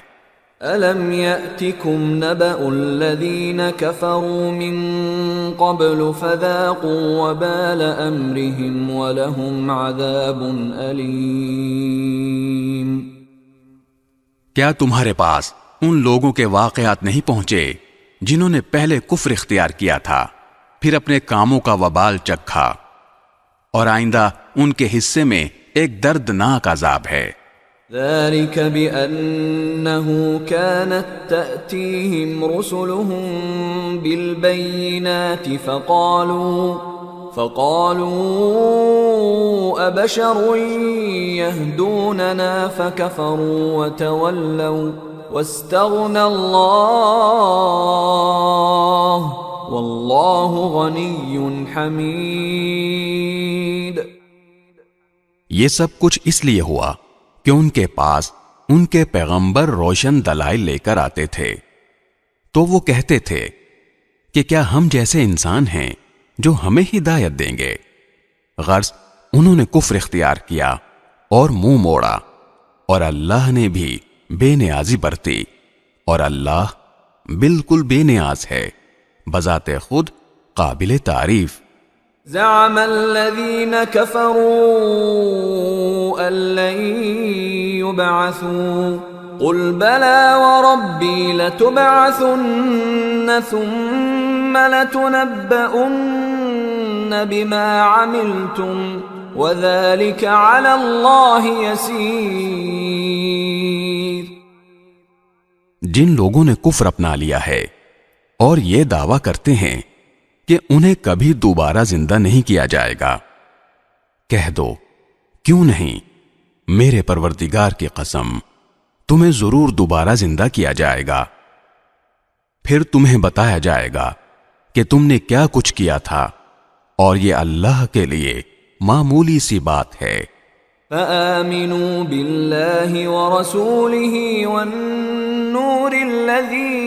أَلَمْ يَأْتِكُمْ نَبَأُ الَّذِينَ كَفَرُوا مِن قَبْلُ فَذَاقُوا وَبَالَ أَمْرِهِمْ وَلَهُمْ عَذَابٌ أَلِيمٌ۔ کیا تمہارے پاس ان لوگوں کے واقعات نہیں پہنچے جنہوں نے پہلے کفر اختیار کیا تھا، پھر اپنے کاموں کا وبال چکھا، اور آئندہ ان کے حصے میں ایک دردناک عذاب ہے۔ ذَلِكَ بِأَنَّهُ كَانَتْ تَأْتِيهِمْ رُسُلُهُم بِالْبَيِّنَاتِ فَقَالُوا أَبَشَرٌ يَهْدُونَنَا فَكَفَرُوا وَتَوَلَّوْا وَاسْتَغْنَى اللَّهُ وَاللَّهُ غَنِيٌّ حَمِيدٌ۔ یہ سب کچھ اس لیے ہوا کہ ان کے پاس ان کے پیغمبر روشن دلائل لے کر آتے تھے، تو وہ کہتے تھے کہ کیا ہم جیسے انسان ہیں جو ہمیں ہدایت دیں گے؟ غرض انہوں نے کفر اختیار کیا اور منہ موڑا اور اللہ نے بھی بے نیازی برتی اور اللہ بالکل بے نیاز ہے بذات خود قابل تعریف. زعم الذين كفروا أن لن يبعثوا قل بلى وربي لتبعثن ثم لتنبؤن بما عملتم وذلك على الله يسير. جن لوگوں نے کفر اپنا لیا ہے اور یہ دعویٰ کرتے ہیں کہ انہیں کبھی دوبارہ زندہ نہیں کیا جائے گا، کہہ دو کیوں نہیں، میرے پروردگار کی قسم تمہیں ضرور دوبارہ زندہ کیا جائے گا، پھر تمہیں بتایا جائے گا کہ تم نے کیا کچھ کیا تھا، اور یہ اللہ کے لیے معمولی سی بات ہے. فآمنوا بالله ورسوله والنور الذي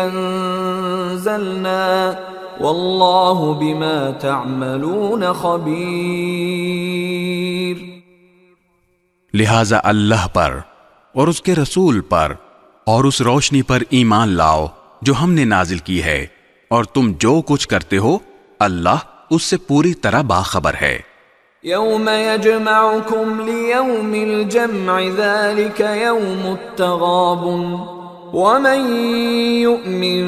أنزلنا والله بما تعملون خبير. لہذا اللہ پر اور اس کے رسول پر اور اس روشنی پر ایمان لاؤ جو ہم نے نازل کی ہے، اور تم جو کچھ کرتے ہو اللہ اس سے پوری طرح باخبر ہے. يوم يجمعكم ليوم الجمع ذلك يوم التغابن ومن يؤمن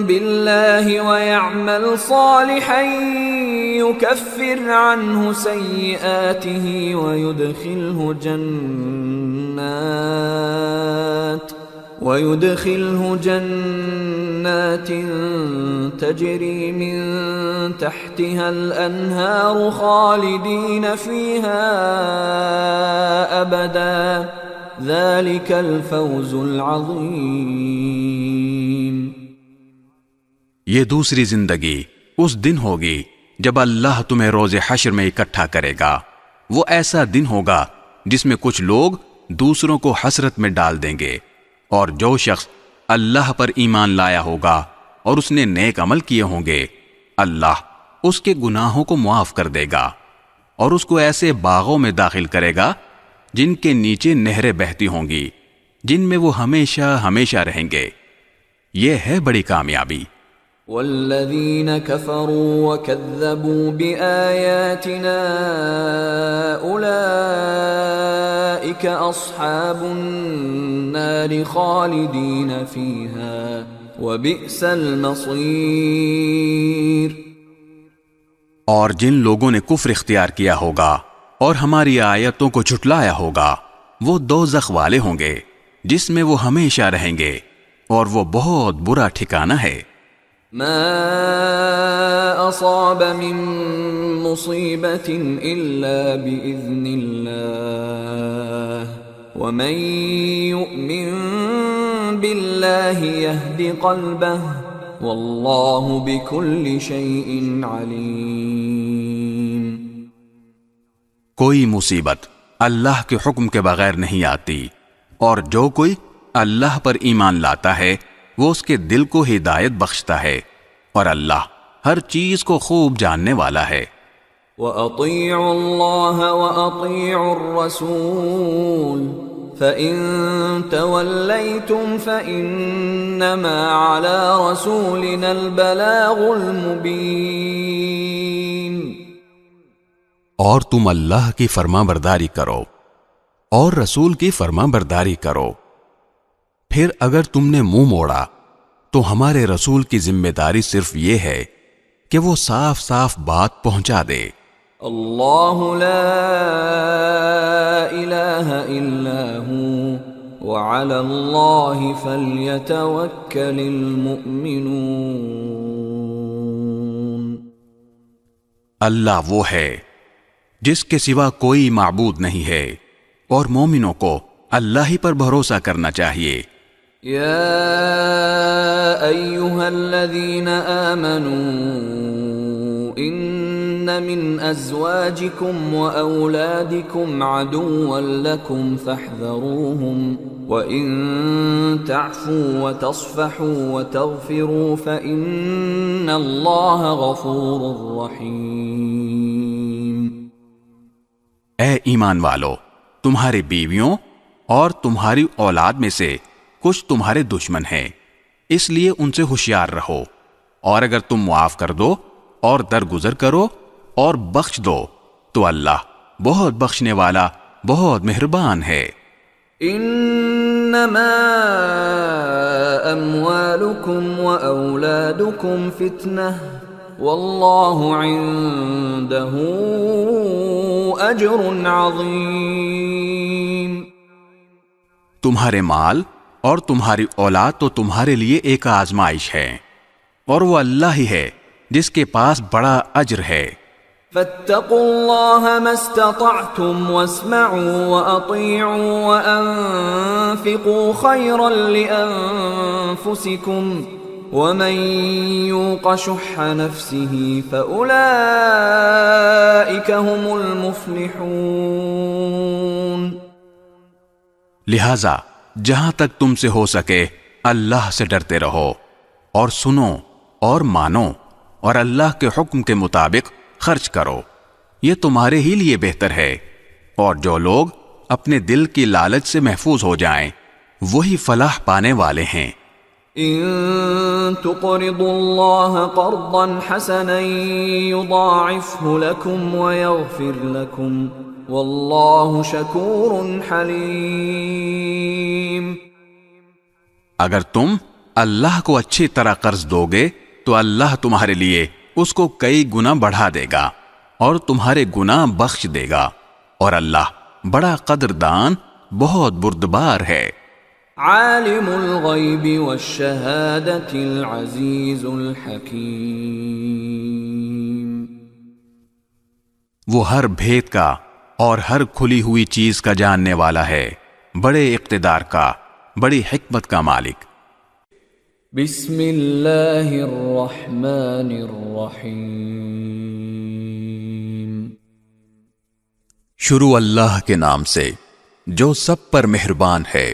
بالله ويعمل صالحا يكفر عنه سيئاته ويدخله جنات تجري من تحتها الأنهار خالدين فيها أبدا ذلك الفوز العظيم. یہ دوسری زندگی اس دن ہوگی جب اللہ تمہیں روز حشر میں اکٹھا کرے گا. وہ ایسا دن ہوگا جس میں کچھ لوگ دوسروں کو حسرت میں ڈال دیں گے، اور جو شخص اللہ پر ایمان لایا ہوگا اور اس نے نیک عمل کیے ہوں گے اللہ اس کے گناہوں کو معاف کر دے گا اور اس کو ایسے باغوں میں داخل کرے گا جن کے نیچے نہریں بہتی ہوں گی، جن میں وہ ہمیشہ ہمیشہ رہیں گے. یہ ہے بڑی کامیابی. والذین کفروا وکذبوا بآیاتنا اولئک اصحاب النار خالدین فیہا وبئس المصیر. اور جن لوگوں نے کفر اختیار کیا ہوگا اور ہماری آیتوں کو جھٹلایا ہوگا وہ دوزخ والے ہوں گے جس میں وہ ہمیشہ رہیں گے، اور وہ بہت برا ٹھکانہ ہے. ما اصاب من مصیبت الا باذن اللہ ومن یؤمن باللہ یہد قلبہ واللہ بکل شیء علیم. کوئی مصیبت اللہ کے حکم کے بغیر نہیں آتی، اور جو کوئی اللہ پر ایمان لاتا ہے وہ اس کے دل کو ہدایت بخشتا ہے، اور اللہ ہر چیز کو خوب جاننے والا ہے. وَأَطِيعُوا اللَّهَ وَأَطِيعُوا الرَّسُولَ فَإِن تَوَلَّيْتُمْ فَإِنَّمَا عَلَى رَسُولِنَا الْبَلَاغُ الْمُبِينُ. اور تم اللہ کی فرما برداری کرو اور رسول کی فرما برداری کرو، پھر اگر تم نے منہ موڑا تو ہمارے رسول کی ذمہ داری صرف یہ ہے کہ وہ صاف صاف بات پہنچا دے. اللہ لا الہ الا ہو وعلی اللہ فلیتوکل المؤمنون. اللہ وہ ہے جس کے سوا کوئی معبود نہیں ہے، اور مومنوں کو اللہ ہی پر بھروسہ کرنا چاہیے. یا ایہا الذین آمنوا ان من ازواجکم واولادکم عدوا لکم فاحذروہم وَإِن تَعْفُوا وَتَصْفَحُوا وَتَغْفِرُوا فَإِنَّ اللَّهَ غَفُورٌ رَحِيمٌ. اے ایمان والو، تمہاری بیویوں اور تمہاری اولاد میں سے کچھ تمہارے دشمن ہیں، اس لیے ان سے ہوشیار رہو، اور اگر تم معاف کر دو اور درگزر کرو اور بخش دو تو اللہ بہت بخشنے والا، بہت مہربان ہے۔ انما اموالکم واولادکم فتنہ واللہ عنده اجر عظیم۔ تمہارے مال اور تمہاری اولاد تو تمہارے لیے ایک آزمائش ہے، اور وہ اللہ ہی ہے جس کے پاس بڑا اجر ہے۔ فاتقوا اللہ ما استطعتم واسمعوا واطیعوا وانفقوا خیرا لانفسکم ومن یوق شح نفسه فاولئک هم المفلحون۔ لہذا جہاں تک تم سے ہو سکے اللہ سے ڈرتے رہو، اور سنو اور مانو، اور اللہ کے حکم کے مطابق خرچ کرو، یہ تمہارے ہی لیے بہتر ہے، اور جو لوگ اپنے دل کی لالچ سے محفوظ ہو جائیں وہی فلاح پانے والے ہیں۔ ان تقرضوا اللہ قرضا حسنا یضاعفه لکم ویغفر لکم واللہ شکور حلیم۔ اگر تم اللہ کو اچھی طرح قرض دو گے تو اللہ تمہارے لیے اس کو کئی گنا بڑھا دے گا اور تمہارے گناہ بخش دے گا، اور اللہ بڑا قدردان، بہت بردبار ہے۔ عالم الغیب والشہادۃ العزیز الحکیم۔ وہ ہر بھید کا اور ہر کھلی ہوئی چیز کا جاننے والا ہے، بڑے اقتدار کا، بڑی حکمت کا مالک۔ بسم اللہ الرحمن الرحیم۔ شروع اللہ کے نام سے جو سب پر مہربان ہے،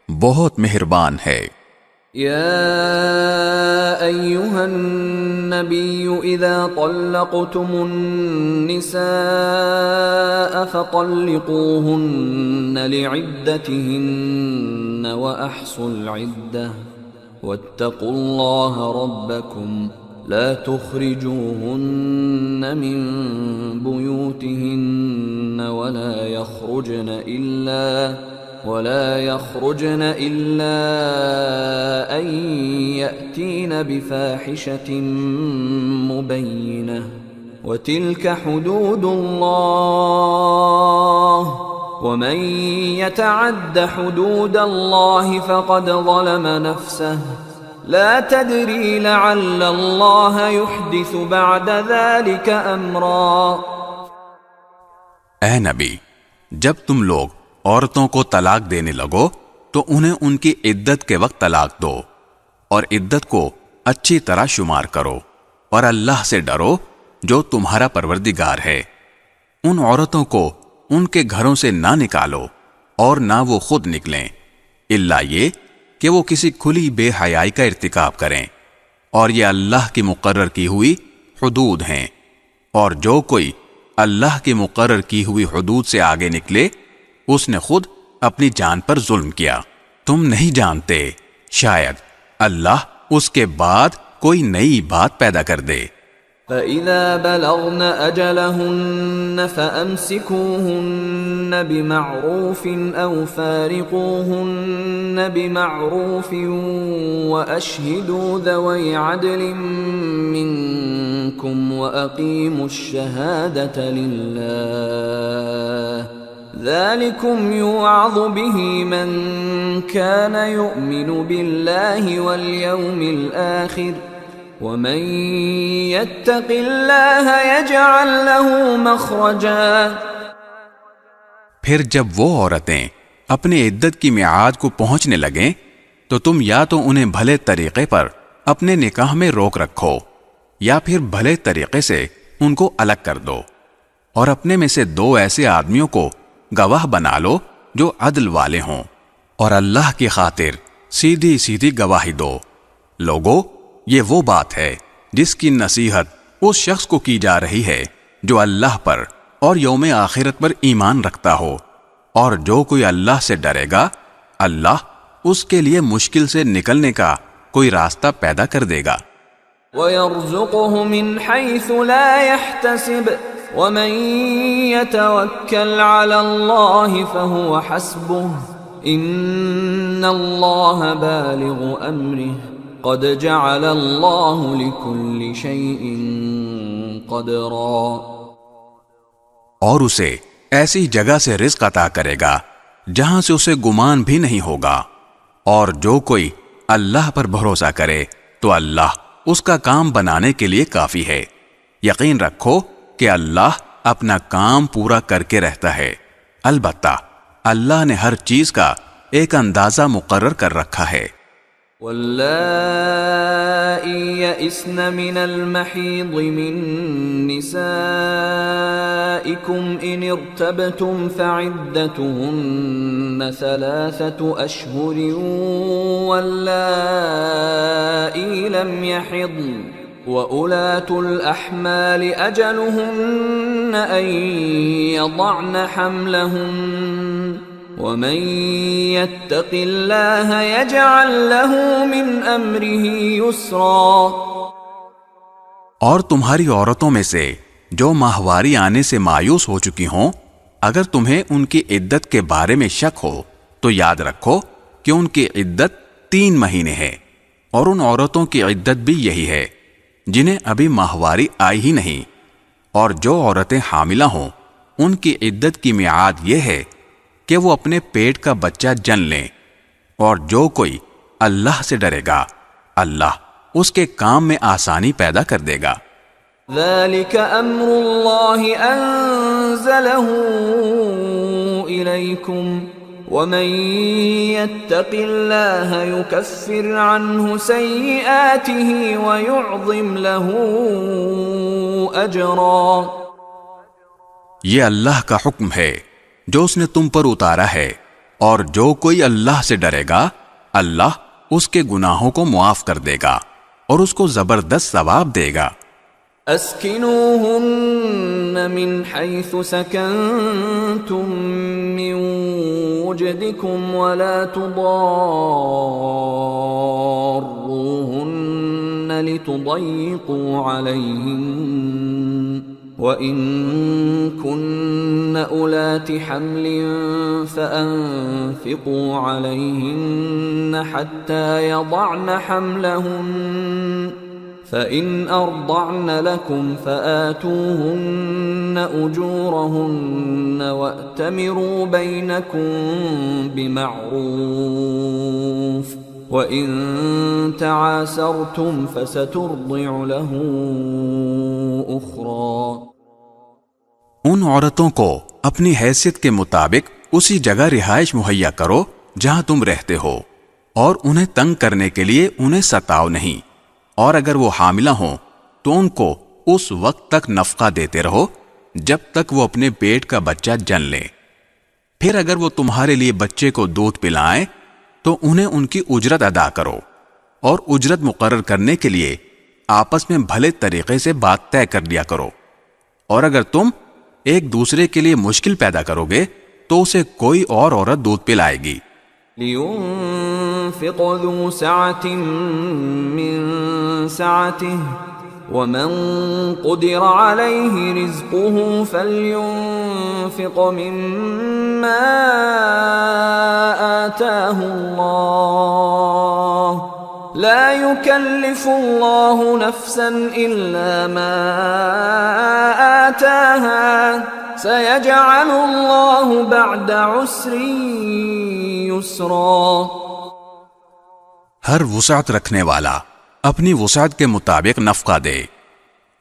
بہت مہربان ہے۔ یا ایہا النبی اذا طلقتم النساء فطلقوهن لعدتهن واحصوا العدة واتقوا الله ربكم لا تخرجوهن من بيوتهن ولا يخرجن إلا أن يأتين بفاحشة مبينة وتلك حدود الله ومن يتعد حدود الله فقد ظلم نفسه لا تدري لعل الله يحدث بعد ذلك امرا۔ اے نبی، جب تم لوگ عورتوں کو طلاق دینے لگو تو انہیں ان کی عدت کے وقت طلاق دو، اور عدت کو اچھی طرح شمار کرو، اور اللہ سے ڈرو جو تمہارا پروردگار ہے۔ ان عورتوں کو ان کے گھروں سے نہ نکالو اور نہ وہ خود نکلیں، الا یہ کہ وہ کسی کھلی بے حیائی کا ارتکاب کریں، اور یہ اللہ کی مقرر کی ہوئی حدود ہیں، اور جو کوئی اللہ کی مقرر کی ہوئی حدود سے آگے نکلے اس نے خود اپنی جان پر ظلم کیا۔ تم نہیں جانتے، شاید اللہ اس کے بعد کوئی نئی بات پیدا کر دے۔ فَإِذَا بَلَغْنَ أَجَلَهُنَّ فَأَمْسِكُوهُنَّ بِمَعْرُوفٍ أَوْ فَارِقُوهُنَّ بِمَعْرُوفٍ وَأَشْهِدُوا ذَوَيْ عَدْلٍ مِّنكُمْ وَأَقِيمُوا الشَّهَادَةَ لِلَّهِ ذَلِكُمْ يُوعَظُ بِهِ مَنْ كَانَ يُؤْمِنُ بِاللَّهِ وَالْيَوْمِ الْآخِرِ وَمَن يَتَّقِ اللَّهَ يَجْعَل لَّهُ مَخْرَجًا۔ پھر جب وہ عورتیں اپنی عدت کی میعاد کو پہنچنے لگیں تو تم یا تو انہیں بھلے طریقے پر اپنے نکاح میں روک رکھو، یا پھر بھلے طریقے سے ان کو الگ کر دو، اور اپنے میں سے 2 ایسے آدمیوں کو گواہ بنا لو جو عدل والے ہوں، اور اللہ کی خاطر سیدھی سیدھی گواہی دو۔ لوگو، یہ وہ بات ہے جس کی نصیحت اس شخص کو کی جا رہی ہے جو اللہ پر اور یوم آخرت پر ایمان رکھتا ہو، اور جو کوئی اللہ سے ڈرے گا اللہ اس کے لیے مشکل سے نکلنے کا کوئی راستہ پیدا کر دے گا۔ وَيَرْزُقُهُ مِنْ حَيْثُ لَا يَحْتَسِبُ وَمَنْ يَتَوَكَّلْ عَلَى اللَّهِ فَهُوَ حَسْبُهُ إِنَّ اللَّهَ بَالِغُ أَمْرِهِ قَدْ جَعَلَ اللَّهُ لِكُلِّ شَيْءٍ قَدْرًا۔ اور اسے ایسی جگہ سے رزق عطا کرے گا جہاں سے اسے گمان بھی نہیں ہوگا، اور جو کوئی اللہ پر بھروسہ کرے تو اللہ اس کا کام بنانے کے لیے کافی ہے۔ یقین رکھو کہ اللہ اپنا کام پورا کر کے رہتا ہے، البتہ اللہ نے ہر چیز کا ایک اندازہ مقرر کر رکھا ہے۔ واللائي يئسن من المحيض من نسائكم إن ارتبتم فعدتهن 3 أشهر واللائي لم يحضن وأولاة الأحمال أجلهن أن يضعن حملهن وَمَن يَتَّقِ اللَّهَ يَجْعَل لَّهُ مِنْ أَمْرِهِ يُسْرًا۔ اور تمہاری عورتوں میں سے جو ماہواری آنے سے مایوس ہو چکی ہوں، اگر تمہیں ان کی عدت کے بارے میں شک ہو تو یاد رکھو کہ ان کی عدت 3 مہینے ہے، اور ان عورتوں کی عدت بھی یہی ہے جنہیں ابھی ماہواری آئی ہی نہیں، اور جو عورتیں حاملہ ہوں ان کی عدت کی میعاد یہ ہے کہ وہ اپنے پیٹ کا بچہ جن لیں، اور جو کوئی اللہ سے ڈرے گا اللہ اس کے کام میں آسانی پیدا کر دے گا۔ ذَلِكَ أَمْرُ اللَّهِ أَنزَلَهُ إِلَيْكُمْ وَمَن يَتَّقِ اللَّهَ يُكَفِّرْ عَنْهُ سَيِّئَاتِهِ وَيُعْظِمْ لَهُ أَجْرًا۔ یہ اللہ کا حکم ہے جو اس نے تم پر اتارا ہے، اور جو کوئی اللہ سے ڈرے گا اللہ اس کے گناہوں کو معاف کر دے گا اور اس کو زبردست ثواب دے گا۔ اسکنوہن من حیث سکنتم من وجدکم ولا تضاروہن لتضیقوا علیہن وَإِن كُنَّ أُولَاتِ حَمْلٍ فَأَنفِقُوا عَلَيْهِنَّ حَتَّى يَضَعْنَ حَمْلَهُنَّ فَإِنْ أَرْضَعْنَ لَكُمْ فَآتُوهُنَّ أُجُورَهُنَّ وَأْتَمِرُوا بَيْنَكُمْ بِمَعْرُوفٍ وَإِن تَعَاسَرْتُمْ فَسَتُرْضِعُ لَهُ أُخْرَى۔ ان عورتوں کو اپنی حیثیت کے مطابق اسی جگہ رہائش مہیا کرو جہاں تم رہتے ہو، اور انہیں تنگ کرنے کے لیے انہیں ستاؤ نہیں، اور اگر وہ حاملہ ہوں تو ان کو اس وقت تک نفقہ دیتے رہو جب تک وہ اپنے پیٹ کا بچہ جن لیں۔ پھر اگر وہ تمہارے لیے بچے کو دودھ پلائیں تو انہیں ان کی اجرت ادا کرو، اور اجرت مقرر کرنے کے لیے آپس میں بھلے طریقے سے بات طے کر لیا کرو، اور اگر تم ایک دوسرے کے لیے مشکل پیدا کرو گے تو اسے کوئی اور عورت دودھ پلائے گی۔ لِيُنفِقْ ذُو سَعَةٍ مِّن سَعَتِهِ وَمَن قُدِرَ عَلَيْهِ رِزْقُهُ فَلْيُنفِقْ مِمَّا آتَاهُ اللَّهُ لا يكلف الله نفسا إلا ما آتاها سيجعل الله بعد عسر يسرا۔ ہر وسعت رکھنے والا اپنی وسعت کے مطابق نفقہ دے،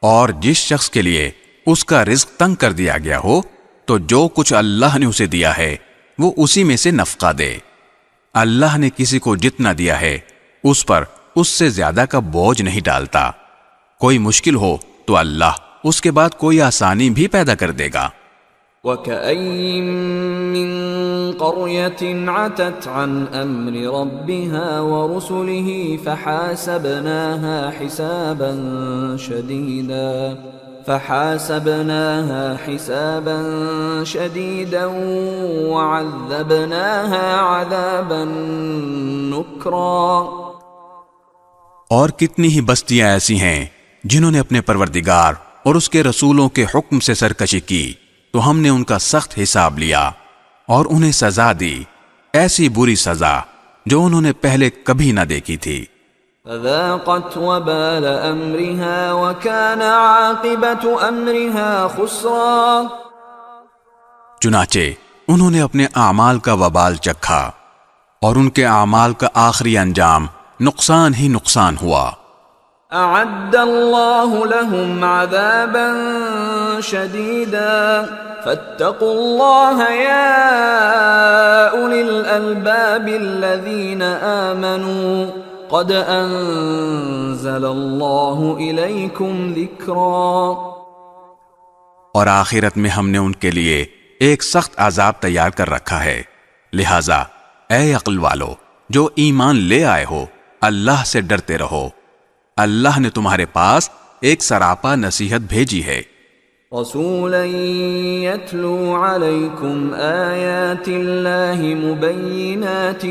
اور جس شخص کے لیے اس کا رزق تنگ کر دیا گیا ہو تو جو کچھ اللہ نے اسے دیا ہے وہ اسی میں سے نفقہ دے۔ اللہ نے کسی کو جتنا دیا ہے اس پر اس سے زیادہ کا بوجھ نہیں ڈالتا۔ کوئی مشکل ہو تو اللہ اس کے بعد کوئی آسانی بھی پیدا کر دے گا۔ وَكَأَيٍّ مِّن قَرْيَةٍ عَتَتْ عَنْ أَمْرِ رَبِّهَا وَرُسُلِهِ فَحَاسَبْنَاهَا حِسَابًا شَدِيدًا فحاسبناها حسابا شديدا وعذبناها عذابا نكرا. اور کتنی ہی بستیاں ایسی ہیں جنہوں نے اپنے پروردگار اور اس کے رسولوں کے حکم سے سرکشی کی تو ہم نے ان کا سخت حساب لیا اور انہیں سزا دی، ایسی بری سزا جو انہوں نے پہلے کبھی نہ دیکھی تھی. فذاقت وبال امرها وكان عاقبة امرها خسرا. چنانچہ انہوں نے اپنے اعمال کا وبال چکھا اور ان کے اعمال کا آخری انجام نقصان ہی نقصان ہوا. اعد اللہ لهم عذابا شدیدا فاتقوا اللہ یا اولی الالباب الذین آمنوا قد انزل اللہ الیکم ذکرا. اور آخرت میں ہم نے ان کے لیے ایک سخت عذاب تیار کر رکھا ہے، لہذا اے عقل والو جو ایمان لے آئے ہو اللہ سے ڈرتے رہو، اللہ نے تمہارے پاس ایک سراپا نصیحت بھیجی ہے. رسولا يتلو عليكم آيات الله مبينات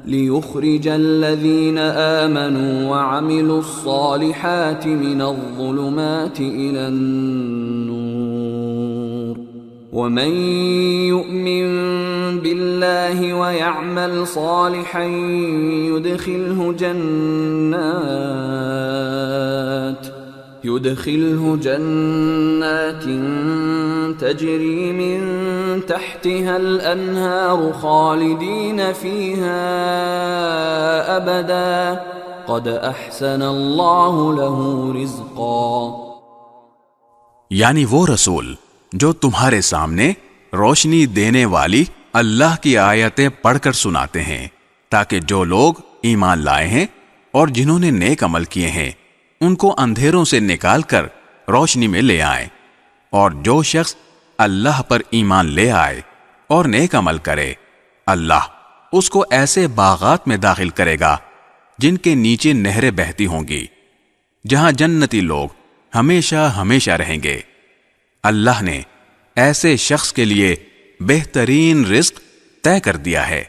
ليخرج الذين آمنوا وعملوا الصالحات من الظلمات إلى النور ومن يؤمن بالله ويعمل صالحا يدخله جنات تجري من تحتها الأنهار خالدين فيها أبدا قد أحسن الله له رزقا. یعنی وہ رسول جو تمہارے سامنے روشنی دینے والی اللہ کی آیتیں پڑھ کر سناتے ہیں تاکہ جو لوگ ایمان لائے ہیں اور جنہوں نے نیک عمل کیے ہیں ان کو اندھیروں سے نکال کر روشنی میں لے آئیں، اور جو شخص اللہ پر ایمان لے آئے اور نیک عمل کرے اللہ اس کو ایسے باغات میں داخل کرے گا جن کے نیچے نہریں بہتی ہوں گی، جہاں جنتی لوگ ہمیشہ ہمیشہ رہیں گے. اللہ نے ایسے شخص کے لیے بہترین رزق طے کر دیا ہے.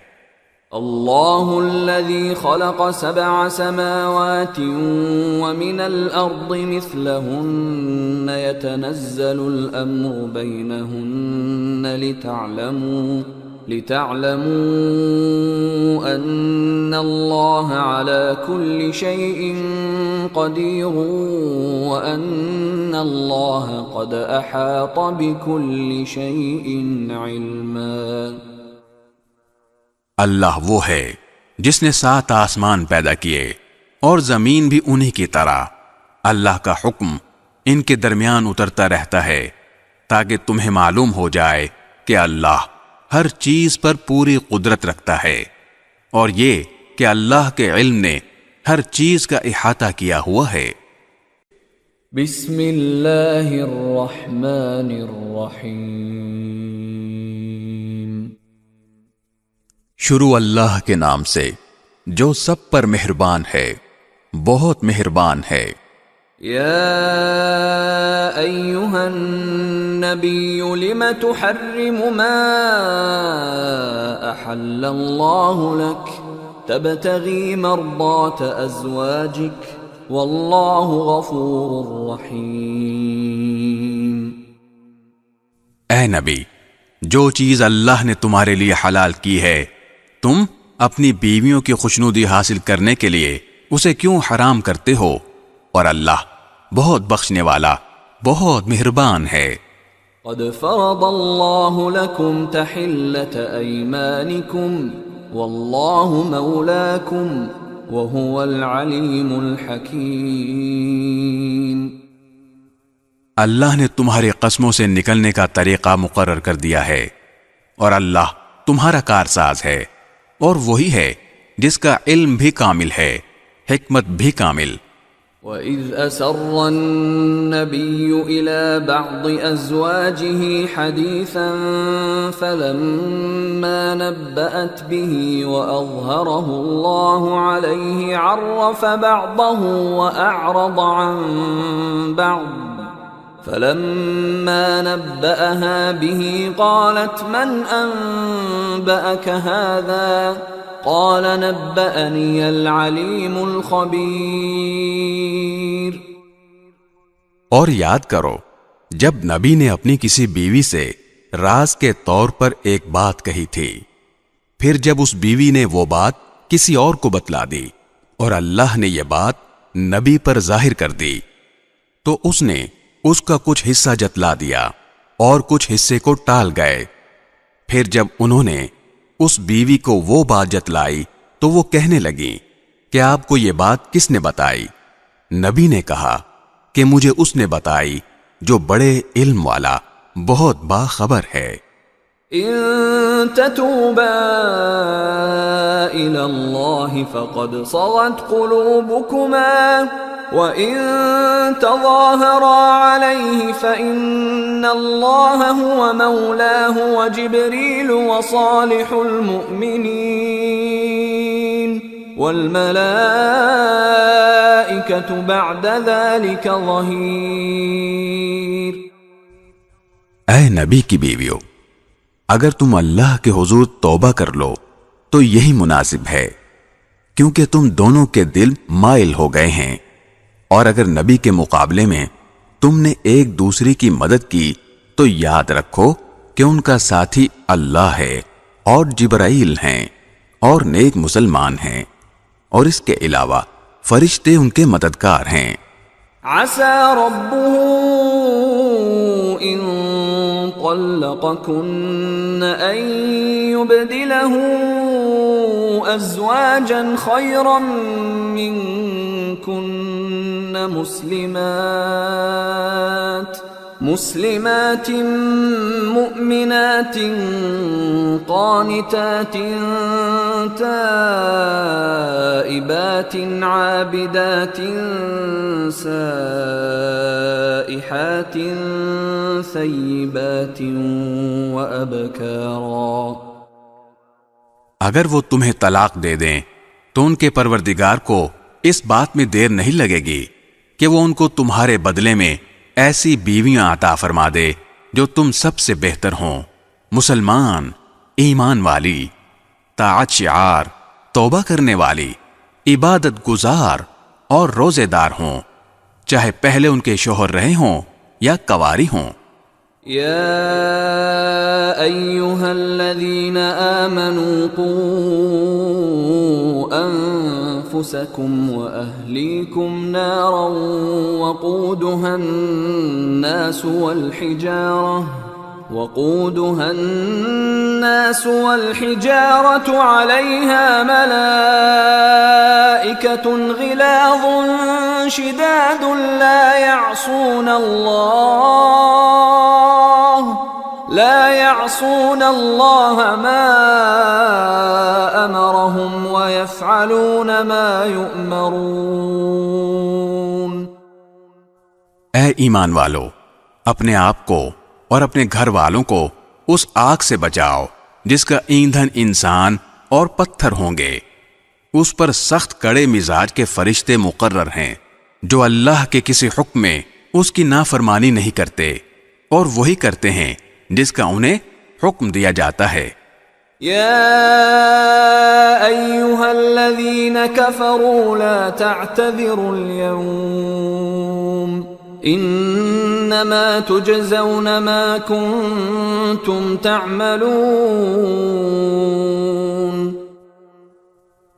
اللہ الذي خلق 7 سماوات ومن الأرض مثلهن يتنزل الأمر بينهن لتعلموا أن الله على كل شيء قدير وأن الله قد أحاط بكل شيء علما. اللہ وہ ہے جس نے 7 آسمان پیدا کیے اور زمین بھی انہی کی طرح. اللہ کا حکم ان کے درمیان اترتا رہتا ہے تاکہ تمہیں معلوم ہو جائے کہ اللہ ہر چیز پر پوری قدرت رکھتا ہے، اور یہ کہ اللہ کے علم نے ہر چیز کا احاطہ کیا ہوا ہے. بسم اللہ الرحمن الرحیم. شروع اللہ کے نام سے جو سب پر مہربان ہے، بہت مہربان ہے. یا ایہا النبی لم تحرم ما احل اللہ لک تبتغی مرضات ازواجک واللہ غفور رحیم. اے نبی، جو چیز اللہ نے تمہارے لیے حلال کی ہے تم اپنی بیویوں کی خوشنودی حاصل کرنے کے لیے اسے کیوں حرام کرتے ہو؟ اور اللہ بہت بخشنے والا، بہت مہربان ہے. قد فرض اللہ لکم تحلۃ ایمانکم واللہ مولاکم وہو العلیم الحکیم. اللہ نے تمہاری قسموں سے نکلنے کا طریقہ مقرر کر دیا ہے، اور اللہ تمہارا کارساز ہے، اور وہی ہے جس کا علم بھی کامل ہے، حکمت بھی کامل. وَإِذْ أَسَرَّ النَّبِيُّ إِلَى بَعْضِ أَزْوَاجِهِ حَدِيثًا فَلَمَّا نَبَّأَتْ بِهِ وَأَظْهَرَهُ اللَّهُ عَلَيْهِ عَرَّفَ بَعْضَهُ وَأَعْرَضَ عَنْ بَعْضٍ فَلَمَّا نَبَّأَهَا بِهِ قَالَتْ مَنْ أَنْبَأَكَ هَذَا قال نبأني العليم الخبير۔ اور یاد کرو جب نبی نے اپنی کسی بیوی سے راز کے طور پر ایک بات کہی تھی، پھر جب اس بیوی نے وہ بات کسی اور کو بتلا دی اور اللہ نے یہ بات نبی پر ظاہر کر دی تو اس نے اس کا کچھ حصہ جتلا دیا اور کچھ حصے کو ٹال گئے۔ پھر جب انہوں نے اس بیوی کو وہ بات جتلائی تو وہ کہنے لگی کہ آپ کو یہ بات کس نے بتائی؟ نبی نے کہا کہ مجھے اس نے بتائی جو بڑے علم والا بہت باخبر ہے۔ ان تتوبا الى اللہ فقد صغت قلوبكما وَإِن تَظَاهَرَا عَلَيْهِ فَإِنَّ اللَّهَ هُوَ مَوْلَاهُ وَجِبْرِيلُ وَصَالِحُ الْمُؤْمِنِينَ وَالْمَلَائِكَةُ بَعْدَ ذَلِكَ ظَهِيرٌ۔ اے نبی کی بیویوں، اگر تم اللہ کے حضور توبہ کر لو تو یہی مناسب ہے، کیونکہ تم دونوں کے دل مائل ہو گئے ہیں، اور اگر نبی کے مقابلے میں تم نے ایک دوسری کی مدد کی تو یاد رکھو کہ ان کا ساتھی اللہ ہے اور جبرائیل ہیں اور نیک مسلمان ہیں، اور اس کے علاوہ فرشتے ان کے مددگار ہیں۔ عسى ربه إن طلقكن أن يبدله أزواجا خيرا منكن مسلمات مؤمنات قانتات تائبات عابدات سائحات ثیبات وأبکارا۔ اگر وہ تمہیں طلاق دے دیں تو ان کے پروردگار کو اس بات میں دیر نہیں لگے گی کہ وہ ان کو تمہارے بدلے میں ایسی بیویاں عطا فرما دے جو تم سب سے بہتر ہوں، مسلمان، ایمان والی، طاعت شعار، توبہ کرنے والی، عبادت گزار اور روزے دار ہوں، چاہے پہلے ان کے شوہر رہے ہوں یا کنواری ہوں۔ يا أيها الذين آمنوا قوا أنفسكم وأهليكم نارا وقودها الناس والحجارة عليها ملائكة غلاظ شداد لا يعصون الله ما أمرهم ويفعلون ما يؤمرون۔ اے ایمان والو، اپنے آپ کو اور اپنے گھر والوں کو اس آگ سے بچاؤ جس کا ایندھن انسان اور پتھر ہوں گے، اس پر سخت کڑے مزاج کے فرشتے مقرر ہیں جو اللہ کے کسی حکم میں اس کی نافرمانی نہیں کرتے اور وہی کرتے ہیں جس کا انہیں حکم دیا جاتا ہے۔ یا ایھا الذین کفروا لا تعتذروا اليوم انما تجزون ما کنتم تعملون۔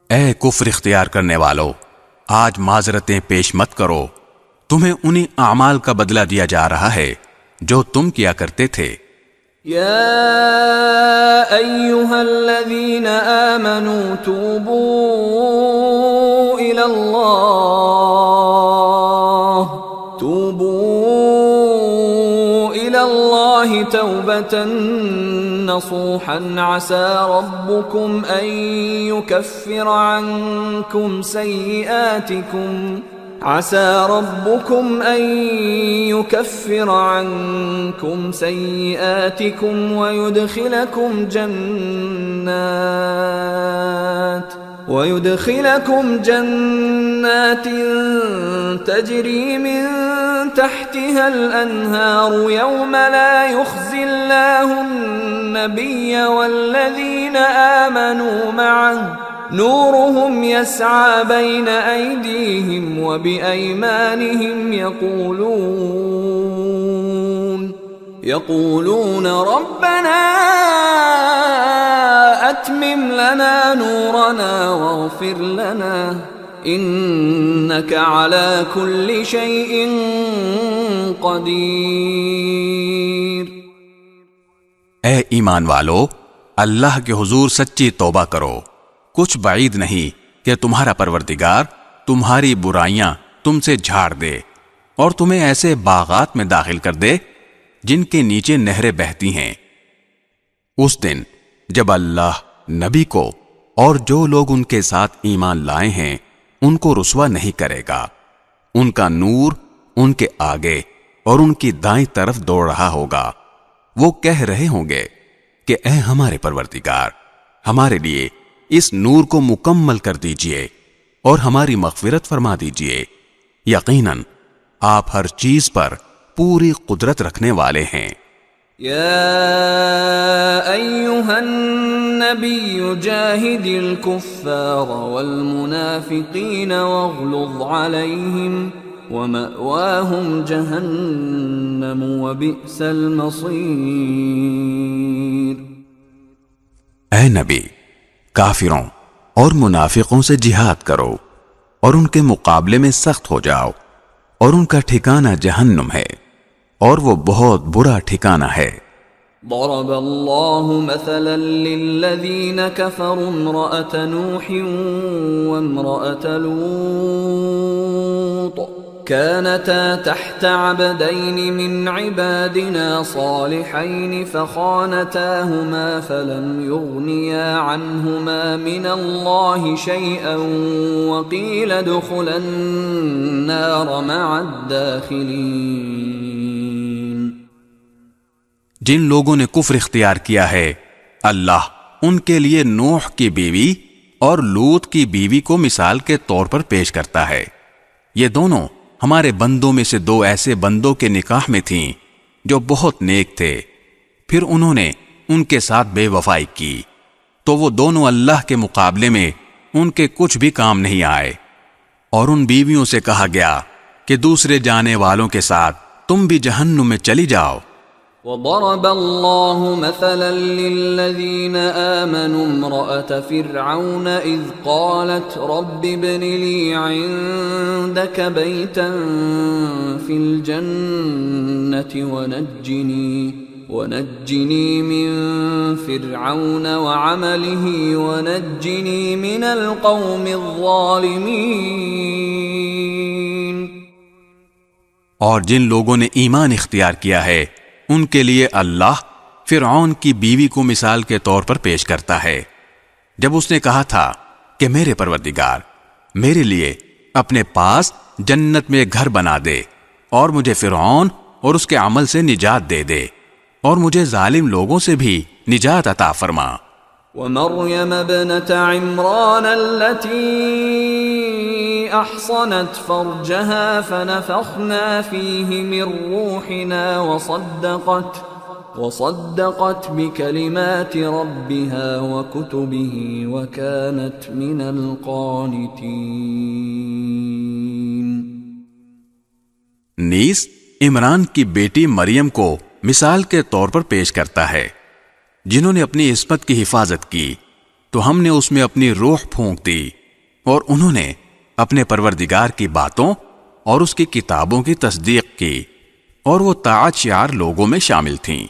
اے کفر اختیار کرنے والو، آج معذرتیں پیش مت کرو، تمہیں انہی اعمال کا بدلہ دیا جا رہا ہے جو تم کیا کرتے تھے۔ یا ایھا الذین آمنوا توبوا الی اللہ توبة نصوحا عسى ربكم ان يكفر عنكم عسى ربكم أن يكفر عنكم سيئاتكم ويدخلكم جنات تجري من تحتها الأنهار يوم لا يخزي الله النبي والذين آمنوا معه نورهم يسعى بين أيديهم وبأيمانهم يقولون ربنا أتمم لنا نورنا واغفر لنا إنك على كل شيء قدیر۔ اے ایمان والو، اللہ کے حضور سچی توبہ کرو۔ کچھ بعید نہیں کہ تمہارا پروردگار تمہاری برائیاں تم سے جھاڑ دے اور تمہیں ایسے باغات میں داخل کر دے جن کے نیچے نہریں بہتی ہیں۔ اس دن جب اللہ نبی کو اور جو لوگ ان کے ساتھ ایمان لائے ہیں ان کو رسوا نہیں کرے گا۔ ان کا نور ان کے آگے اور ان کی دائیں طرف دوڑ رہا ہوگا۔ وہ کہہ رہے ہوں گے کہ اے ہمارے پروردگار، ہمارے لیے اس نور کو مکمل کر دیجئے اور ہماری مغفرت فرما دیجئے، یقیناً آپ ہر چیز پر پوری قدرت رکھنے والے ہیں۔ یا ایھا النبی جاہد الکفار والمنافقین واغلظ علیہم ومأواہم جہنم وبئس المصیر۔ اے نبی، کافروں اور منافقوں سے جہاد کرو اور ان کے مقابلے میں سخت ہو جاؤ، اور ان کا ٹھکانہ جہنم ہے اور وہ بہت برا ٹھکانہ ہے۔ ضرب اللہ مثلا للذین کفروا امرأة نوح وامرأة لوط كانتا تحت عبدين من عبادنا صالحين فخانتاهما فلم يغنيا عنهما من الله شيئا وقيل ادخلا النار مع الداخلين۔ جن لوگوں نے کفر اختیار کیا ہے اللہ ان کے لیے نوح کی بیوی اور لوط کی بیوی کو مثال کے طور پر پیش کرتا ہے۔ یہ دونوں ہمارے بندوں میں سے دو ایسے بندوں کے نکاح میں تھیں جو بہت نیک تھے، پھر انہوں نے ان کے ساتھ بے وفائی کی تو وہ دونوں اللہ کے مقابلے میں ان کے کچھ بھی کام نہیں آئے، اور ان بیویوں سے کہا گیا کہ دوسرے جانے والوں کے ساتھ تم بھی جہنم میں چلی جاؤ۔ وضرب الله مثلا للذين آمنوا امرأة فرعون إذ قالت رب ابن لي عندك بيتا في الجنة ونجني من فرعون وعمله ونجني من القوم الظالمين۔ اور جن لوگوں نے ایمان اختیار کیا ہے ان کے لیے اللہ فرعون کی بیوی کو مثال کے طور پر پیش کرتا ہے، جب اس نے کہا تھا کہ میرے پروردگار میرے لیے اپنے پاس جنت میں گھر بنا دے اور مجھے فرعون اور اس کے عمل سے نجات دے دے اور مجھے ظالم لوگوں سے بھی نجات عطا فرما۔ ومريم ابنة عمران التي أحصنت فرجها فنفخنا فيه من روحنا وصدقت بكلمات ربها وكتبه وكانت من القانتين۔ نیز عمران کی بیٹی مریم کو مثال کے طور پر پیش کرتا ہے، جنہوں نے اپنی عصمت کی حفاظت کی تو ہم نے اس میں اپنی روح پھونک دی، اور انہوں نے اپنے پروردگار کی باتوں اور اس کی کتابوں کی تصدیق کی، اور وہ طاعت شعار لوگوں میں شامل تھیں۔